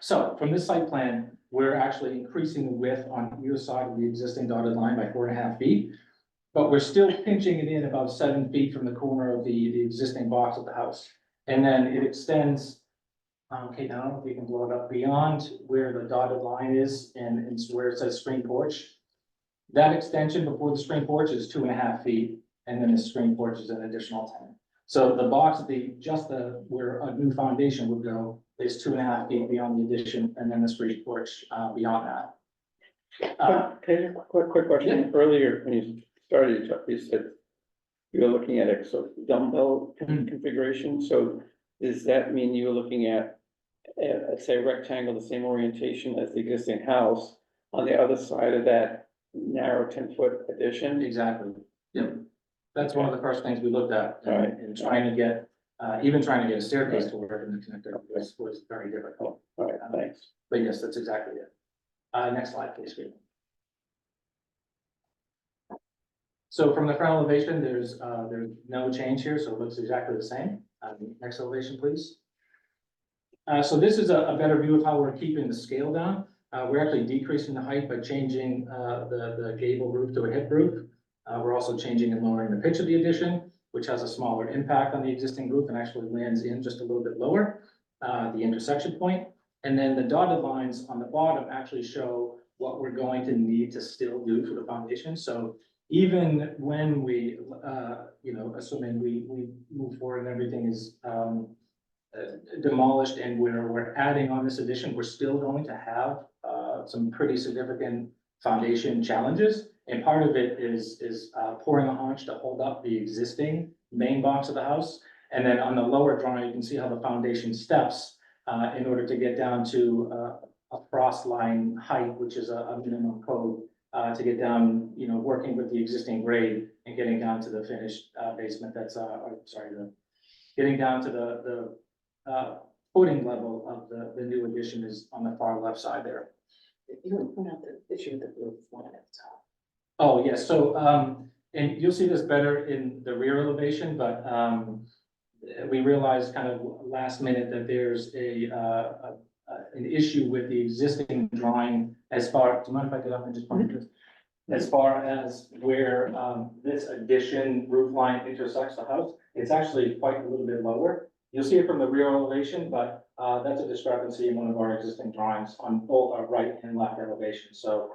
So from this site plan, we're actually increasing the width on either side of the existing dotted line by 4.5 feet. But we're still pinching it in about 7 feet from the corner of the existing box of the house. And then it extends, okay, now I don't know if we can blow it up beyond where the dotted line is and it's where it says screen porch. That extension before the screen porch is 2.5 feet, and then the screen porch is an additional 10. So the box, where a new foundation would go is 2.5 feet beyond the addition, and then the screen porch beyond that. Can I just quick question? Earlier, when you started, you said you were looking at a sort of dumbbell configuration. So does that mean you were looking at, let's say, a rectangle, the same orientation as the existing house on the other side of that narrow 10-foot addition? Exactly. Yep. That's one of the first things we looked at, All right. and trying to get, even trying to get a staircase to work in the connector was very difficult. All right, thanks. But yes, that's exactly it. Next slide, please. So from the front elevation, there's no change here, so it looks exactly the same. Next elevation, please. So this is a better view of how we're keeping the scale down. We're actually decreasing the height by changing the gable roof to a hip roof. We're also changing and lowering the pitch of the addition, which has a smaller impact on the existing roof and actually lands in just a little bit lower, the intersection point. And then the dotted lines on the bottom actually show what we're going to need to still do for the foundation. So even when we, assuming we move forward and everything is demolished and we're adding on this addition, we're still going to have some pretty significant foundation challenges. And part of it is pouring a haunch to hold up the existing main box of the house. And then on the lower drawing, you can see how the foundation steps in order to get down to a frost line height, which is a minimum code to get down, working with the existing grade and getting down to the finished basement getting down to the footing level of the new addition is on the far left side there. You want to point out the issue with the roof line at the top. Oh, yes, so, and you'll see this better in the rear elevation, but, we realized kind of last minute that there's an issue with the existing drawing as far, do you mind if I get up and just point this? As far as where, this addition roof line intersects the house, it's actually quite a little bit lower. You'll see it from the rear elevation, but, that's a discrepancy in one of our existing drawings on both our right and left elevation. So,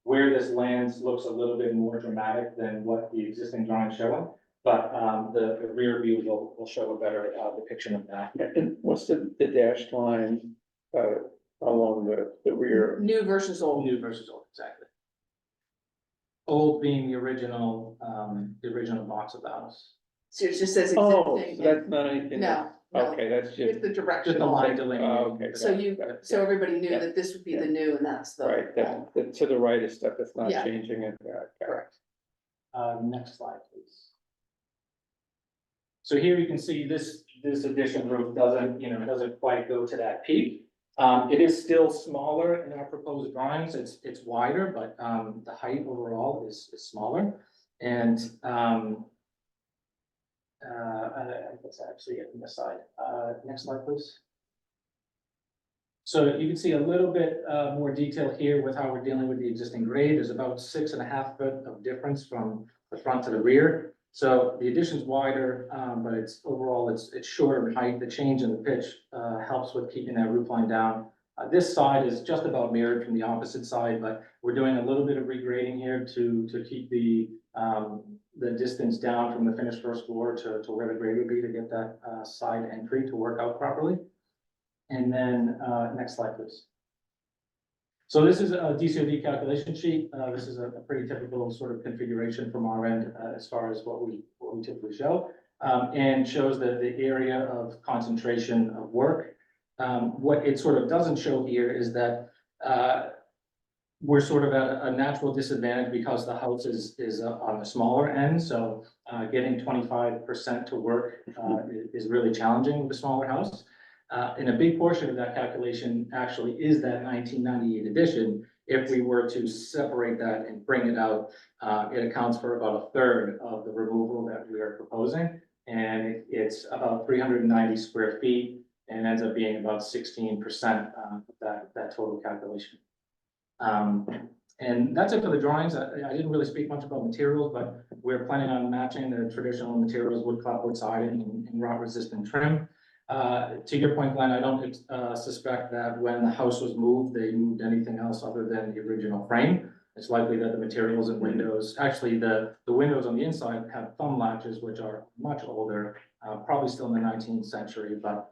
where this lands looks a little bit more dramatic than what the existing drawing is showing, but the rear view will show a better depiction of that. And what's the dashed line along the rear? New versus old. New versus old, exactly. Old being the original box of the house. So it just says Oh, existing. so that's not anything. No, no, Okay, that's it's just, the Just direction. a line Oh, delineating. okay. So everybody knew Yeah. that this would be Yeah. the new and that's the. right, that to the right is stuff that's not Yeah. changing it. Correct. Next slide, please. So here you can see this addition roof doesn't quite go to that peak. It is still smaller in our proposed drawings, it's wider, but, the height overall is smaller. And, that's actually it on this side. Next slide, please. So you can see a little bit, more detail here with how we're dealing with the existing grade. There's about 6.5 foot of difference from the front to the rear. So the addition's wider, but overall it's shorter in height. The change in the pitch, helps with keeping that roof line down. This side is just about mirrored from the opposite side, but we're doing a little bit of regrading here to keep the distance down from the finished first floor to where the grade would be to get that, side entry to work out properly. And then, next slide, please. So this is a DCOD calculation sheet. This is a pretty typical sort of configuration from our end, as far as what we typically show. And shows the area of concentration of work. What it sort of doesn't show here is that, we're sort of at a natural disadvantage because the house is on the smaller end. So, getting 25% to work, is really challenging with a smaller house. And a big portion of that calculation actually is that 1998 addition. If we were to separate that and bring it out, it accounts for about 1/3 of the removal that we are proposing. And it's about 390 square feet and ends up being about 16% of that total calculation. And that's it for the drawings. I didn't really speak much about materials, but we're planning on matching the traditional materials, wood clapboard siding and rot resistant trim. To your point, Glenn, I don't suspect that when the house was moved, they moved anything else other than the original frame. It's likely that the materials and windows, actually the windows on the inside have thumb latches, which are much older, probably still in the 19th century, but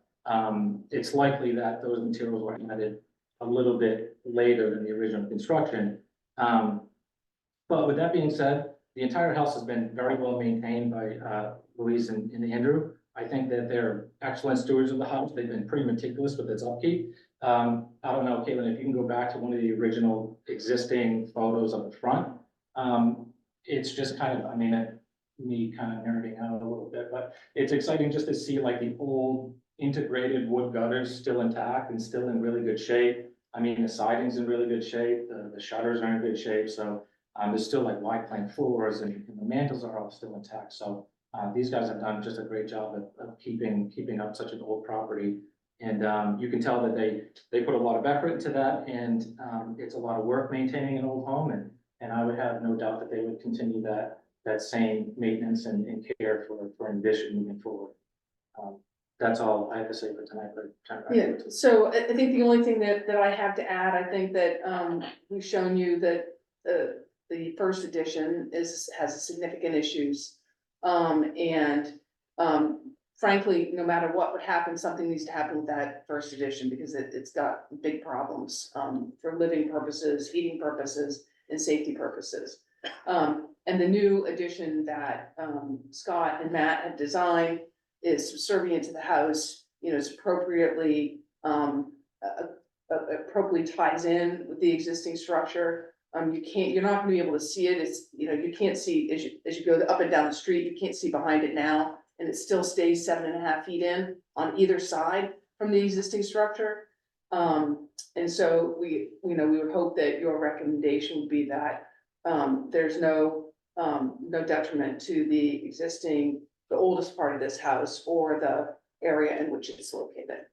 it's likely that those materials were added a little bit later than the original construction. But with that being said, the entire house has been very well maintained by Louise and Andrew. I think that they're excellent stewards of the house. They've been pretty meticulous with its upkeep. I don't know, Caitlin, if you can go back to one of the original existing photos of the front. It's just kind of, me kind of nerding out a little bit, but it's exciting just to see like the old integrated wood gutters still intact and still in really good shape. The siding's in really good shape, the shutters are in good shape, so there's still like wide plank floors and the mantles are all still intact. So these guys have done just a great job of keeping up such an old property. And you can tell that they put a lot of effort into that, and it's a lot of work maintaining an old home, and I would have no doubt that they would continue that same maintenance and care for Envision moving forward. That's all I have to say for tonight. Yeah, so I think the only thing that I have to add, I think that we've shown you that the first edition has significant issues. Frankly, no matter what would happen, something needs to happen with that first edition because it's got big problems for living purposes, heating purposes, and safety purposes. And the new addition that Scott and Matt have designed is subservient to the house, it's appropriately ties in with the existing structure. You're not gonna be able to see it. You can't see as you go up and down the street, you can't see behind it now. And it still stays 7.5 feet in on either side from the existing structure. And so we would hope that your recommendation would be that there's no detriment to the oldest part of this house or the area in which it's located.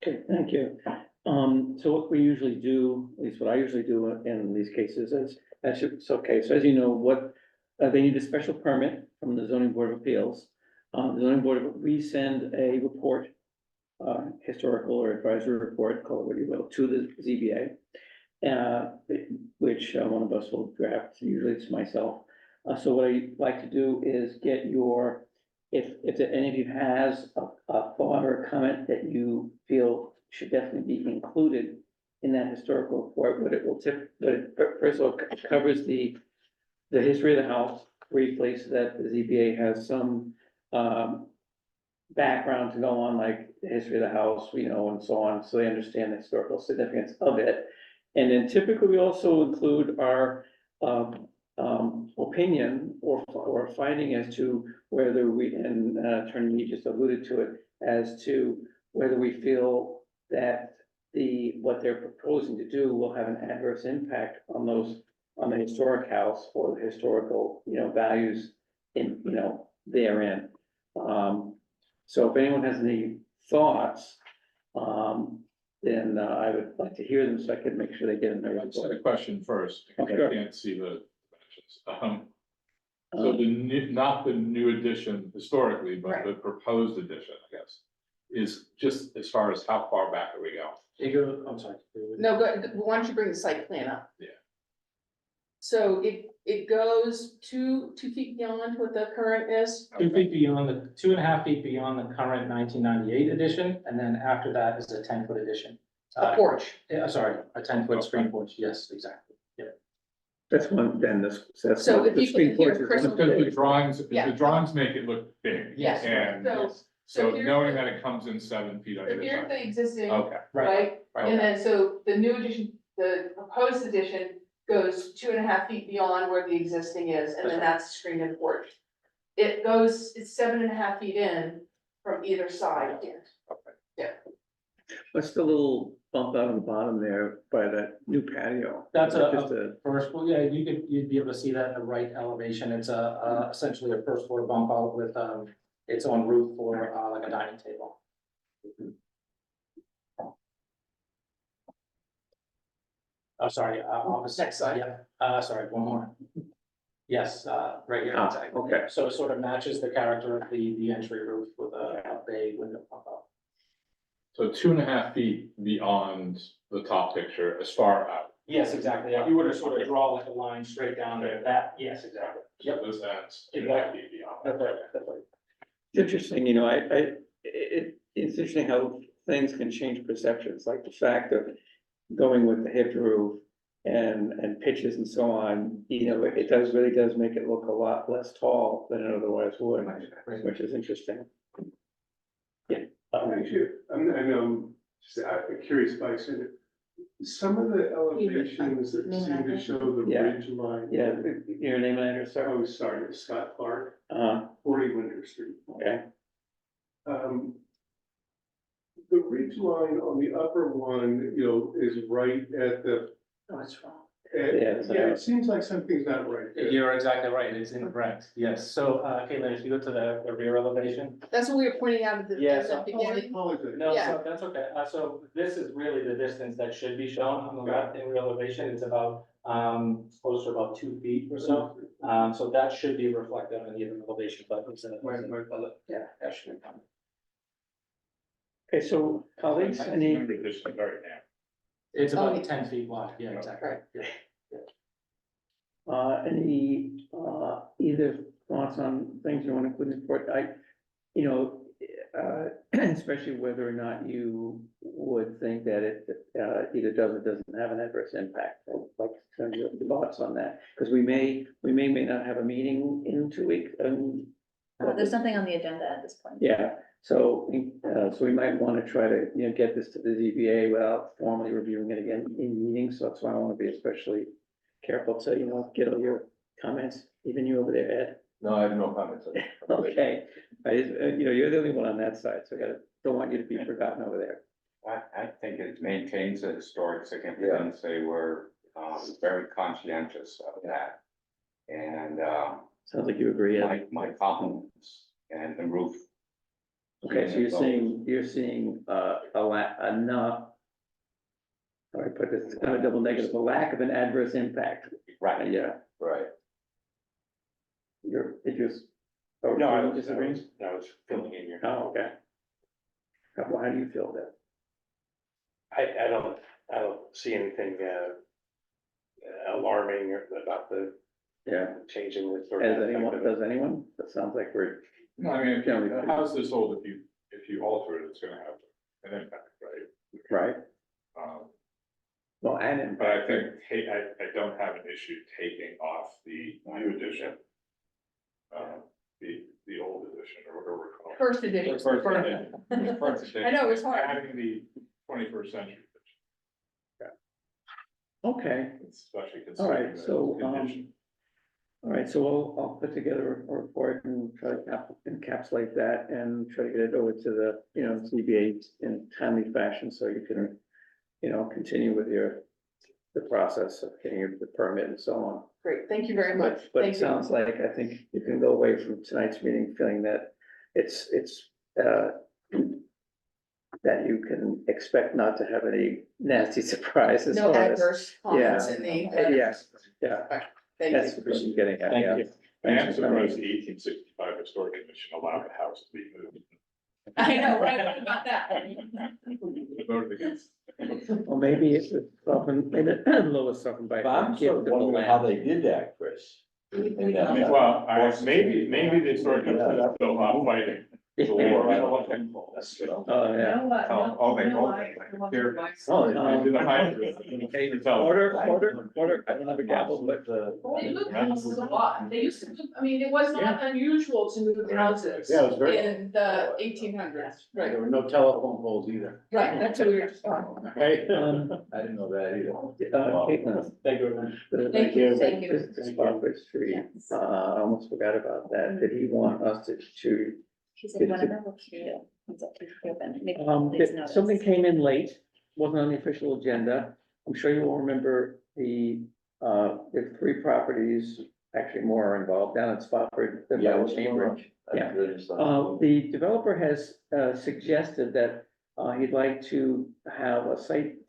Okay, thank you. So what we usually do, at least what I usually do in these cases is, so as you know, they need a special permit from the zoning board of appeals. The zoning board, we send a report, historical or advisory report, call it what you will, to the ZBA, which one of us will draft, usually it's myself. So what I like to do is get if any of you has a thought or a comment that you feel should definitely be included in that historical report, first of all, covers the history of the house briefly, so that the ZBA has some background to go on, like the history of the house, and so on, so they understand the historical significance of it. And then typically we also include our opinion or finding as to whether we, and Attorney Lee just alluded to it, as to whether we feel that what they're proposing to do will have an adverse impact on on the historic house or the historical, values in, therein. So if anyone has any thoughts, then I would like to hear them so I can make sure they get in there. Let's say a question first, because Okay. I can't see the dimensions. So the new, not the new addition historically, but the proposed addition, I guess, is just as far as how far back are we going? I'm sorry. No, why don't you bring the site plan up? Yeah. So it goes 2 feet beyond what the current is. 2 feet beyond the, 2.5 feet beyond the current 1998 addition, and then after that is a 10-foot addition. A porch. Yeah, sorry, a 10-foot screen porch, yes, exactly. Yeah. That's one, then this. That's So one- if the you screen can hear porch is Chris- one of Because the- the drawings, Yeah. the drawings make it look big. Yes. And So so here's knowing the- that it comes in 7 feet on So either here's side. the existing, Okay, right? Right. And then so the new addition, the proposed addition goes 2.5 feet beyond where the existing is, and then that's screened in porch. It's 7.5 feet in from either side. What's the little bump out on the bottom there by that new patio? That's Is that just First, well, yeah, you'd be able to see that in the right elevation. It's essentially a first floor bump out with, its own roof for, like a dining table. Oh, sorry, opposite. Next side. Yeah, sorry, one more. Yes, right here, Ah, exactly. okay. So it sort of matches the character of the entry roof with a bay window pump out. so 2.5 feet beyond the top picture, as far out. Yes, exactly. Yeah, you were to sort of draw like a line straight down there, that, yes, exactly. So this ends 2.5 Exactly. feet beyond. That's right, that's right. It's interesting, it's interesting how things can change perceptions, like the fact of going with the hip roof and pitches and so on, it really does make it look a lot less tall than it otherwise would, which is interesting. Actually, I know, just curious, Mike, so some of the elevations that seem to show the Yeah. ridge line. Yeah, your name and address, sir? Oh, sorry, Scott Clark, 40 Winter Street. Okay, The ridge line on the upper one, is right at the. Oh, it's wrong. Yeah, it's Yeah, it seems like something's not right there. You're exactly right, it's incorrect, yes. So, Caitlin, if you go to the rear elevation. That's what we were pointing out at the Yes. at Oh, the I beginning. apologize. No, Yeah. so that's okay. So this is really the distance that should be shown on the left in real elevation. It's about, close to about 2 feet or so. So that should be reflected on the elevation, but it's yeah, that should be fine. okay, so colleagues, any, Remember, this is very narrow. It's Oh, about yeah. 10 feet wide, yeah, exactly. Right. Yeah. either thoughts on things you want to include in the report? Especially whether or not you would think that it, either does or doesn't have an adverse impact. I'd like to know your thoughts on that, because we may not have a meeting in 2 weeks, There's nothing on the agenda at this point. yeah, so we might want to try to, get this to the ZBA without formally reviewing it again in meetings, so that's why I want to be especially careful to, get all your comments, even you over there, Ed. No, I have no comments on it. Okay, you're the only one on that side, so don't want you to be forgotten over there. I think it maintains the historic significance. They were, very conscientious of that. And, Sounds like you agree, Ed. my compliments and the roof. Okay, so you're seeing, enough. All right, but this is kind of double negative, a lack of an adverse impact. Right. Yeah, Right. it just. Oh, No, I you was disagree? filling in your. Oh, okay. How do you feel that? I don't see anything, alarming or about the Yeah, changing the. does anyone? That sounds like we're, No, I mean, if Yeah, the house is old, if you alter it, it's gonna have an impact, right? right, Um, well, and. But I think, I don't have an issue taking off the new edition. The old edition, or whatever we're calling it. First edition. First edition. First edition. I know, it's hard. Adding the 21st century edition, Okay, especially all right, considering so, the condition. All right, so I'll put together a report and try to encapsulate that and try to get it over to the, ZBA in a timely fashion, so you can, continue with the process of getting the permit and so on. Great, thank you very much. But it Thank you. sounds like, I think you can go away from tonight's meeting feeling that it's, that you can expect not to have any nasty surprises. No adverse comments Yeah. in the. Yes, yeah, Thank that's you. what I'm getting at, Thank yeah. you. I am Thanks for coming. surprised the 1865 Historic Commission allowed the house to be moved. I know, right, what about that? Voted against. Well, maybe it would soften, maybe Lois softened by. But I'm sort of giving them the wondering how land. they did that, Chris. In that- Well, maybe the historic commission is still not fighting the war. I don't know. That's good. Oh, yeah. They both. Here. They did a hybrid. Hey, You tell them. order, I don't have a gavel, but. They moved houses a lot. They used to move, I mean, it was not unusual to move houses Yeah, it was very. in the 1800s. Right, There were no telephone poles either. right, that's what we were just talking about. Right? I didn't know that either. Caitlin. Thank you very much. Thank you, thank you. The Spofford Street, Yes. I almost forgot about that. Did he want us to, She said, whatever works for you. It's up to you, but maybe please notice. something came in late, wasn't on the official agenda. I'm sure you will remember the 3 properties, actually more are involved down at Spofford. Yeah, by what's going on? Cambridge. Yeah. The developer has suggested that he'd like to have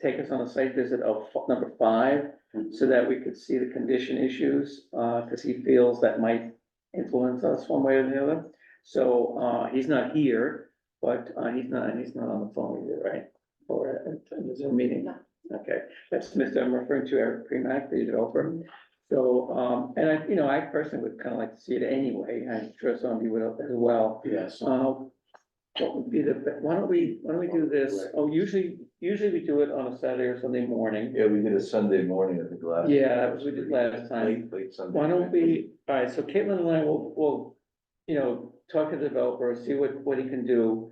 take us on a site visit of number 5, so that we could see the condition issues, because he feels that might influence us one way or the other. So, he's not here, but he's not on the phone either, right? Or in the Zoom meeting? No. Okay, that's I'm referring to Eric Premack, the developer. So, and I personally would kind of like to see it anyway. I'm sure some of you would as well. Yes. What would be why don't we do this? Oh, usually we do it on a Saturday or Sunday morning. Yeah, we did a Sunday morning at the glass. Yeah, that was what we did last time. Late Sunday. Why don't we, all right, so Caitlin and I will, talk to the developer, see what he can do.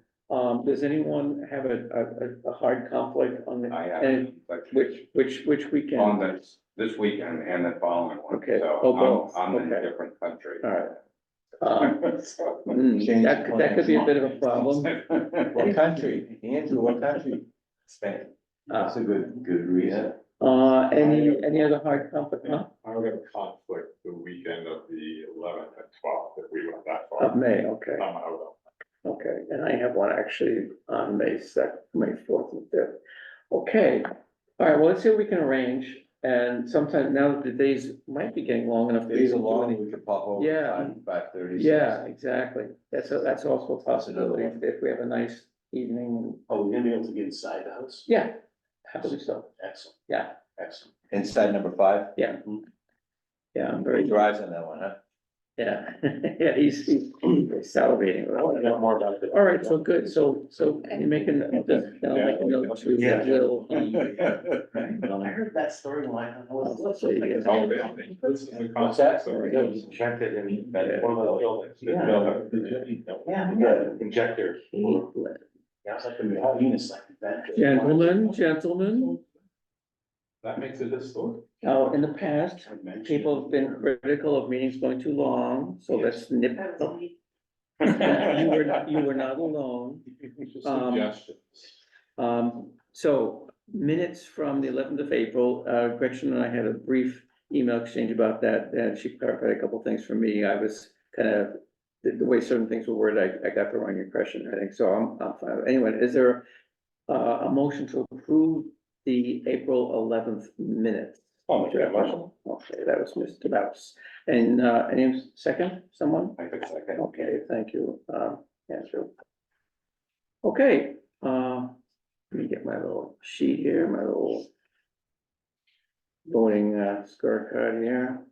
Does anyone have a hard conflict on the, I have. and which weekend? On this weekend and the following one. Okay. So Oh, both. I'm in a Okay. different country. All right. So- Change That could be a bit of a problem. What country? Andrew, what country? Spain. That's a good reason. Any other hard conflict, huh? I would have a conflict the weekend of the 11th and 12th if we went that Of far. May, okay, I'm out of. okay, and I have one actually on May 4th and 5th. Okay, all right, well, let's see what we can arrange, and sometime now that the days might be getting long enough. Days to are do long, any- we could pop over Yeah. 5:30. Yeah, exactly, that's also a possibility, another one. if we have a nice evening, Oh, we're gonna be able to get inside the house? yeah, happily so, Excellent, yeah, excellent. Inside number 5? yeah. Yeah, I'm He very, drives on that one, huh? yeah, yeah, he's salivating. I want to know more about it. All right, so good, so you're making, then I'll make a note to Yeah. Will. I heard that story when I was. Let's see, yeah. Oh, really? This is the What's that? concept, so- It was injected in one of the buildings. Yeah. Yeah, injector. Caitlin. Yeah, I was like, the Venus like that. Gentlemen, That makes it historic. in the past, people have been critical of meetings going too long, so let's nip. You were not alone. Suggestions. So minutes from the 11th of April, Gretchen and I had a brief email exchange about that, and she clarified a couple things for me. I was kind of, the way certain things were worded, I got the wrong impression, I think, so I'm fine. Anyway, is there a motion to approve the April 11th minutes? I'll make that motion. Okay, that was Mr. Mouse. And, any second, someone? I think second. Okay, thank you, Andrew. Okay, let me get my little sheet here, my little voting, scorecard here.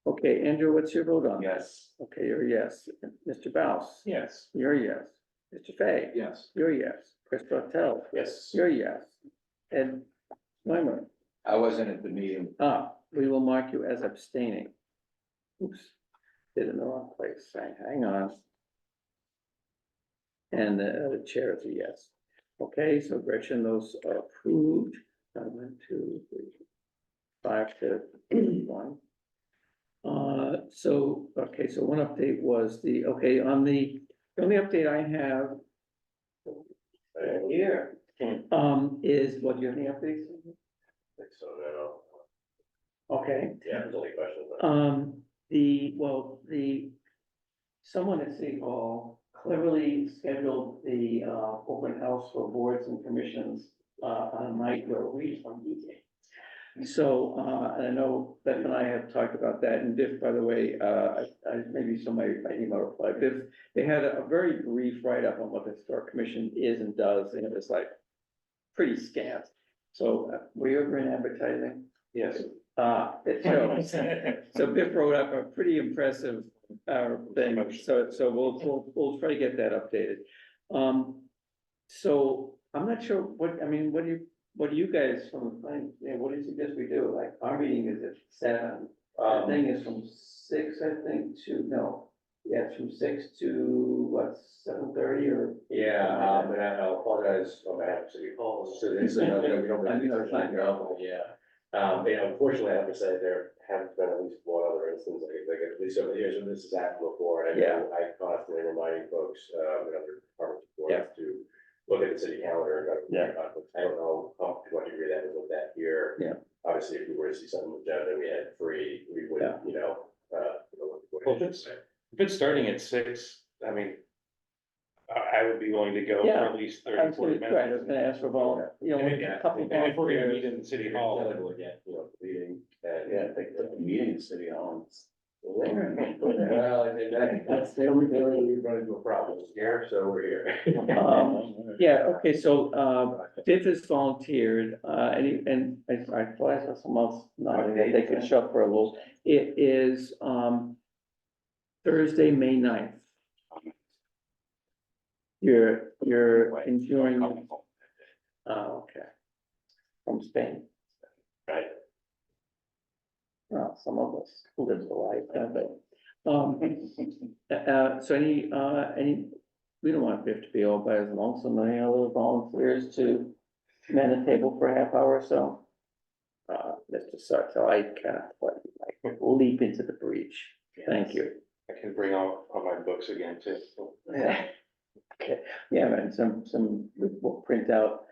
Okay, Andrew, what's your vote on? Yes. Okay, you're a yes. Mr. Bouse? Yes. You're a yes. Mr. Fay? Yes. You're a yes. Chris Bartel? Yes. You're a yes. Ed Weimer? I wasn't at the meeting. We will mark you as abstaining. Oops, did it in the wrong place. Hang on. And the chair is a yes. Okay, so Gretchen, those are approved. 1, 2, 3, 5 to 1. Okay, so one update was on the only update I have. Here. Is, what, do you have any updates? So, no. Okay. Yeah, there's only questions. Someone at City Hall cleverly scheduled the, open house for boards and commissions, on a night where we are meeting. So, and I know Beth and I have talked about that, and Biff, by the way, maybe my email reply, Biff, they had a very brief write-up on what the Historic Commission is and does, and it was like pretty scant. So, were you ever in advertising? Yes. It shows. So Biff wrote up a pretty impressive, thing, so we'll try to get that updated. So I'm not sure what do you guys from the planning, what do you suggest we do? Like, our meeting is at 7, the thing is from 6, I think, it's from 6 to, what, 7:30 or? Yeah, and I apologize on behalf of City Hall, so this is another, we don't really. That's fine, you're welcome. Yeah, unfortunately, I have to say, there haven't been at least one other instance, like at least over the years, when this has happened before, and I know I constantly reminding folks, in other departments before, to look at the city calendar, and I don't know to what degree that was looked at here. Yeah. Obviously, if we were to see something with agenda, we had 3, we would, Well, if it's starting at 6, I mean, I would be willing to go for Yeah, at least 30, 40 minutes. Right, I was gonna ask for A couple. And if we're gonna meet in City Hall. Meeting, I think the meeting in City Hall. Well, that's, they don't really run into a problem here, so we're here. Okay, so, Biff has volunteered, and I thought I saw someone else nodding that they could show up for a little. It is, Thursday, May 9th. You're enjoying, okay, from Spain. Right. Well, some of us live the life, so we don't want Biff to be all by his lonesome, any other volunteers to man a table for a half hour or so? Mr. Sartell, I kind of leap into the breach, thank you. I can bring all my books again too. Yeah. Okay, yeah, and we'll print out,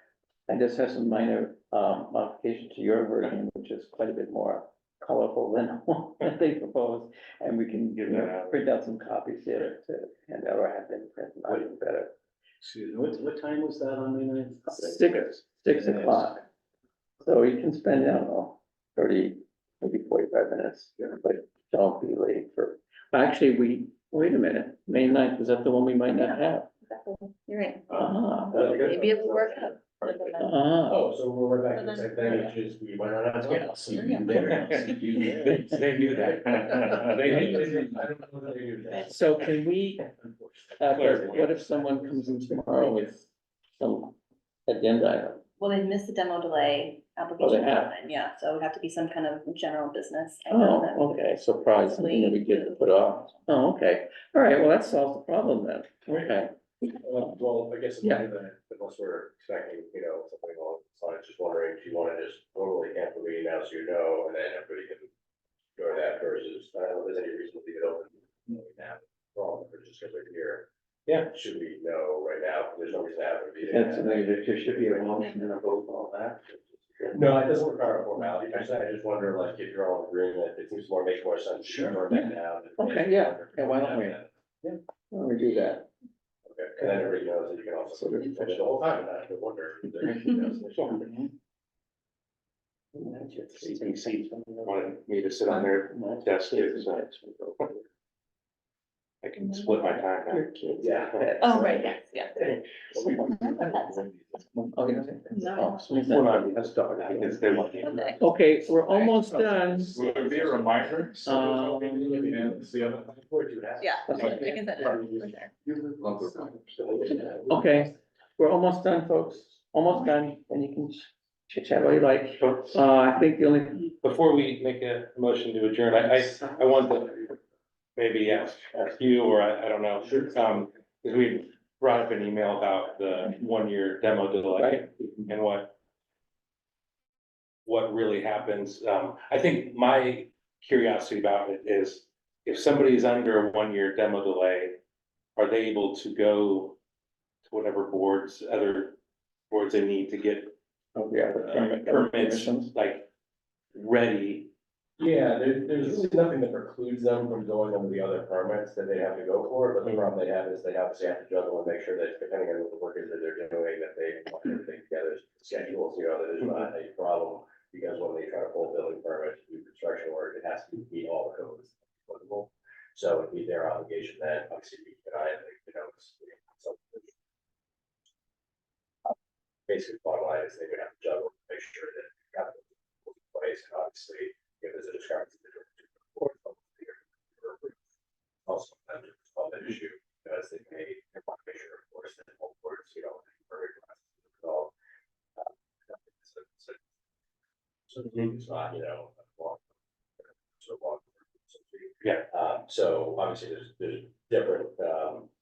I just have some minor, modification to your version, which is quite a bit more colorful than what they proposed, and we can print out some copies here to hand out, or have them print them out even better. Excuse me, what time was that on May 9th? 6 o'clock. So you can spend, I don't know, 30, maybe 45 minutes, but don't be late for, actually, wait a minute, May 9th, is that the one we might not have? You're right. Maybe it will work out. Oh, so we're back to the same thing, which is we went on. I'll see you there. I'll see you there. They knew that. I don't know that they knew that. So can we, what if someone comes in tomorrow with some agenda item? Well, they missed the demo delay Oh, application they have? deadline, yeah, so it would have to be some kind of general business. I know that we Oh, would- okay, so probably something that we get to put off. Oh, okay, all right, well, that solves the problem then, okay. Well, I guess, Yeah. unless we're expecting, something along the lines, just wondering if you want to just totally cancel the meeting now, so you know, and then everybody can go that versus, I don't know if there's any reason to leave it open. Now, well, we're just gonna be here. Yeah. Should we know right now? There's no reason to have a meeting. That's, there should be a motion and a vote and all that. No, it doesn't require a formality. I just wonder, like, if you're all in agreement, it seems makes more sense. Sure. Turn that down. Okay, yeah, why don't we? Why don't we do that? Okay, and then everybody knows that you can also finish the whole time, and I wonder. if there is, Wanted me to sit on their desk, so I can split my time now. Yeah. Oh, right, yes, yeah. That's dog, because they're lucky. Okay, we're almost done. Will there be a reminder? And the other. Yeah, I can send it. Okay, we're almost done, folks, almost done, and you can chit chat what you like. I think the only, Before we make a motion to adjourn, I want to maybe ask you, or I don't know. Because we brought up an email about the 1-year demo delay. Right. And what really happens. I think my curiosity about it is, if somebody is under a 1-year demo delay, are they able to go to whatever boards, other boards they need to get Oh, yeah, the permits, permissions. like, ready? Yeah, there's really nothing that precludes them from going over the other permits that they have to go for, but the problem they have is they obviously have to juggle and make sure that depending on what the work is that they're doing, that they want everything together, schedules, that is not a problem. Because when they try to pull building permits, do construction work, it has to meet all the codes. applicable. So it'd be their obligation then, obviously, we deny it, basically, bottom line is they would have to juggle, make sure that you've got the place, and obviously, if there's a discrepancy. Also, that's an issue, because they may, want to make sure, of course, that all boards, very so, it's not, long. So long. Yeah. So obviously, there's different,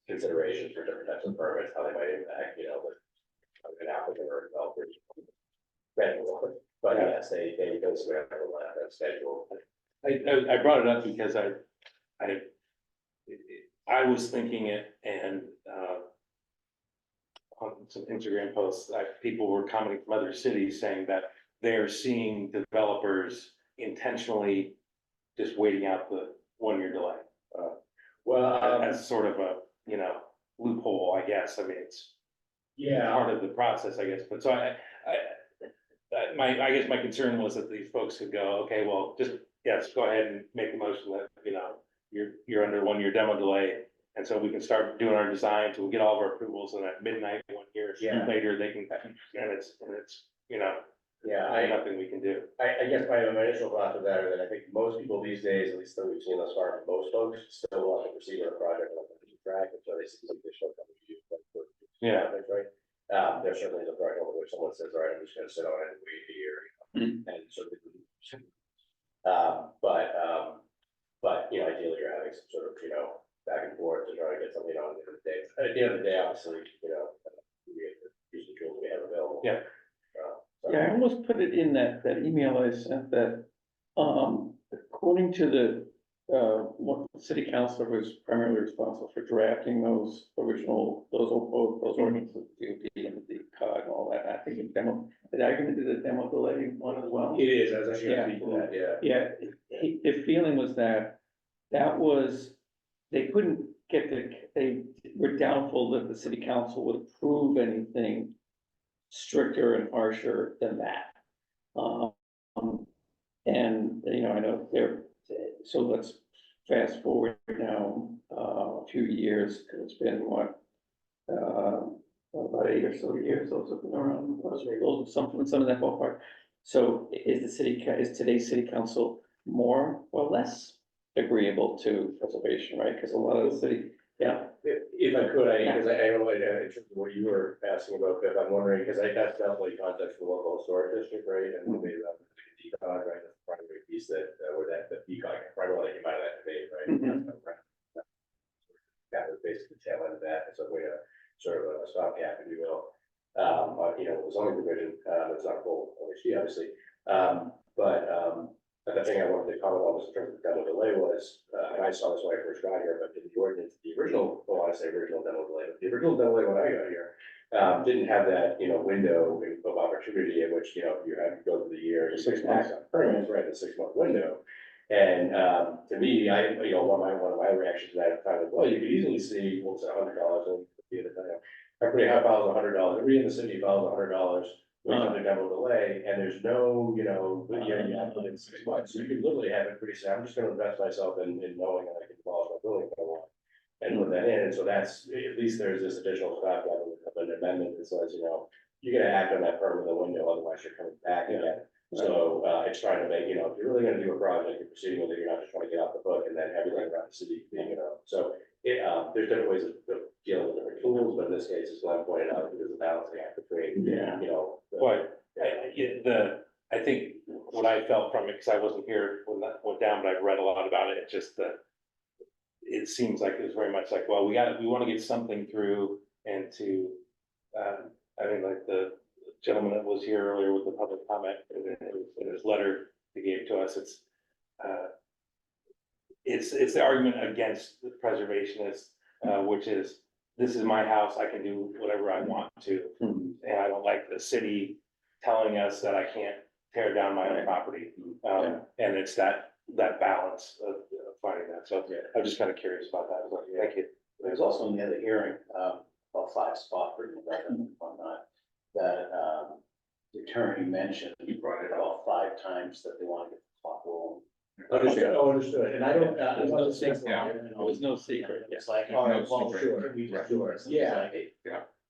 considerations for different types of permits, how they might impact, an applicant or a developer. But yes, they basically have that schedule. I brought it up because I was thinking it, and on some Instagram posts, people were commenting from other cities saying that they're seeing developers intentionally just waiting out the 1-year delay. As sort of a, loophole, I guess. I mean, it's part of the process, I guess. But so I guess my concern was that these folks could go, okay, well, yes, go ahead and make a motion that, you're under 1-year demo delay. And so we can start doing our design, so we'll get all of our approvals, and at midnight 1 year later, they can, and it's, nothing we can do. I guess my initial thoughts of that are that I think most people these days, at least that we've seen thus far, most folks still want to proceed with a project on the track, and so they see the additional company to use. Yeah. Right. There's certainly the threshold where someone says, all right, I'm just gonna sit on it and wait a year, and so. But, ideally you're having some sort of, back and forth to try to get something on at the end of the day. At the end of the day, obviously, we have to use the tools we have available. Yeah. Yeah, I almost put it in that email I sent that, according to the, what the city councilor was primarily responsible for drafting those original, those ordinances, DOT and the COG and all that. I think in demo, did I even do the demo delay one as well? It is, I was actually gonna speak to that, yeah. Yeah, the feeling was that was, they couldn't get they were doubtful that the city council would approve anything stricter and harsher than that. And, I know so let's fast forward now, a few years, because it's been about 8 or so years, those have been around, some of that ballpark. So is today's city council more or less agreeable to preservation, right? Because a lot of the city, If I could, because I don't know, in terms of what you were asking about, Biff, I'm wondering, because that's definitely context for the local historic district, right? And maybe the decog, right, that's the primary piece that, where that decog, primarily came out of that debate, right? That was basically the tail end of that, it's a way to sort of a stopgap, if you will. The zoning provision, it's not full, obviously, but the thing I wanted to comment on was in terms of demo delay was, and I saw this when I first got here, but in the ordinance, the original, well, I say original demo delay, but the original demo delay when I got here, didn't have that, window of opportunity in which, you had to go through the year. 6 months. Permits, right, the 6-month window. And, to me, one of my reactions to that at the time was, well, you could easily see, what's it, $100 and the other time. Everybody files $100, everybody in the city files $100. With a demo delay, and there's no, you have to within 6 months, so you can literally have it pretty soon. I'm just gonna invest myself in knowing that I can follow my building if I want. And put that in, and so that's, at least there's this additional stopgap of an amendment that says, you're gonna act on that permit in the window, otherwise you're coming back again. So, it's trying to make, if you're really gonna do a project, you're proceeding with it, you're not just trying to get out the book and then everything around the city being, so. There's different ways of dealing with different tools, but in this case, as Glenn pointed out, there's a balancing act between, But I think what I felt from it, because I wasn't here when that went down, but I've read a lot about it, it seems like it was very much like, well, we want to get something through, and to, like the gentleman that was here earlier with the public comment in his letter he gave to us, it's the argument against the preservationists, which is, this is my house, I can do whatever I want to. Hmm. And I don't like the city telling us that I can't tear down my own property. And it's that balance of finding that, so I'm just kind of curious about that, but thank you. There's also in the other hearing, about 5 Spofford and whatnot, that, the attorney mentioned, he brought it about 5 times that they want to get the clock rolling. Understood, and I don't, It was no secret. It's like, There's all no right, well, secret. sure, we just do it. So it's Yeah. like, hey,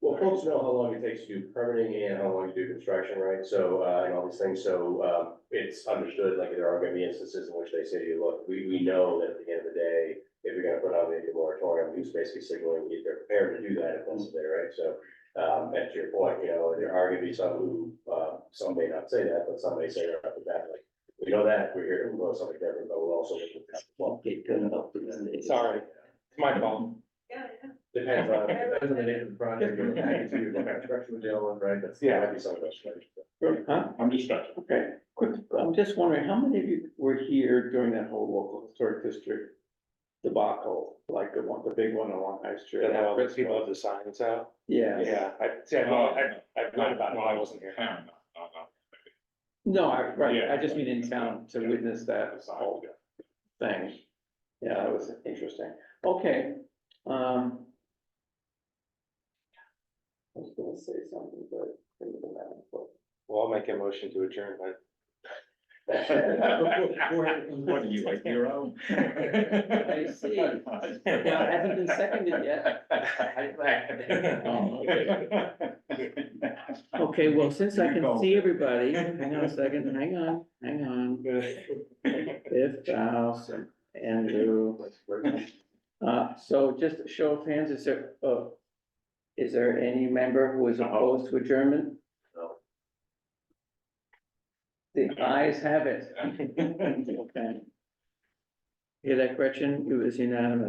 Well, folks know how long it takes to do permitting and how long to do construction, right? So, and all these things, so, it's understood, like, there are gonna be instances in which they say to you, look, we know that at the end of the day, if you're gonna put out maybe a moratorium, who's basically signaling they're prepared to do that if necessary, right? So, and to your point, you know, there are gonna be some who, some may not say that, but some may say right off the bat, like, we know that, we're here to promote something different, but we're also looking at. Well, get good enough for this. Sorry, it's my fault. Depends on the nature of the project, or the magnitude, what kind of structure we're dealing with, right? That's, might be some of those, right? Huh? I'm just stretching. Okay, quick, I'm just wondering, how many of you were here during that whole local historic district debacle, like the one, the big one along High Street? That have all the people have the signs out. Yeah. Yeah, I've read about it, but I wasn't here. No, right, Yeah. I just mean in town to Yeah. witness that whole thing. Yeah, that was interesting. Okay, I was gonna say something, but. think of that, but- Well, I'll make a motion to adjourn, but. What are you, like, hero? I see. Well, it hasn't been seconded yet. Oh, okay, well, since I can see everybody, hang on a second, hang on. Fifth House, Andrew. So just a show of hands, is there any member who is opposed to adjournment? No. The ayes have it. Okay. Hear that, Gretchen? It was unanimous.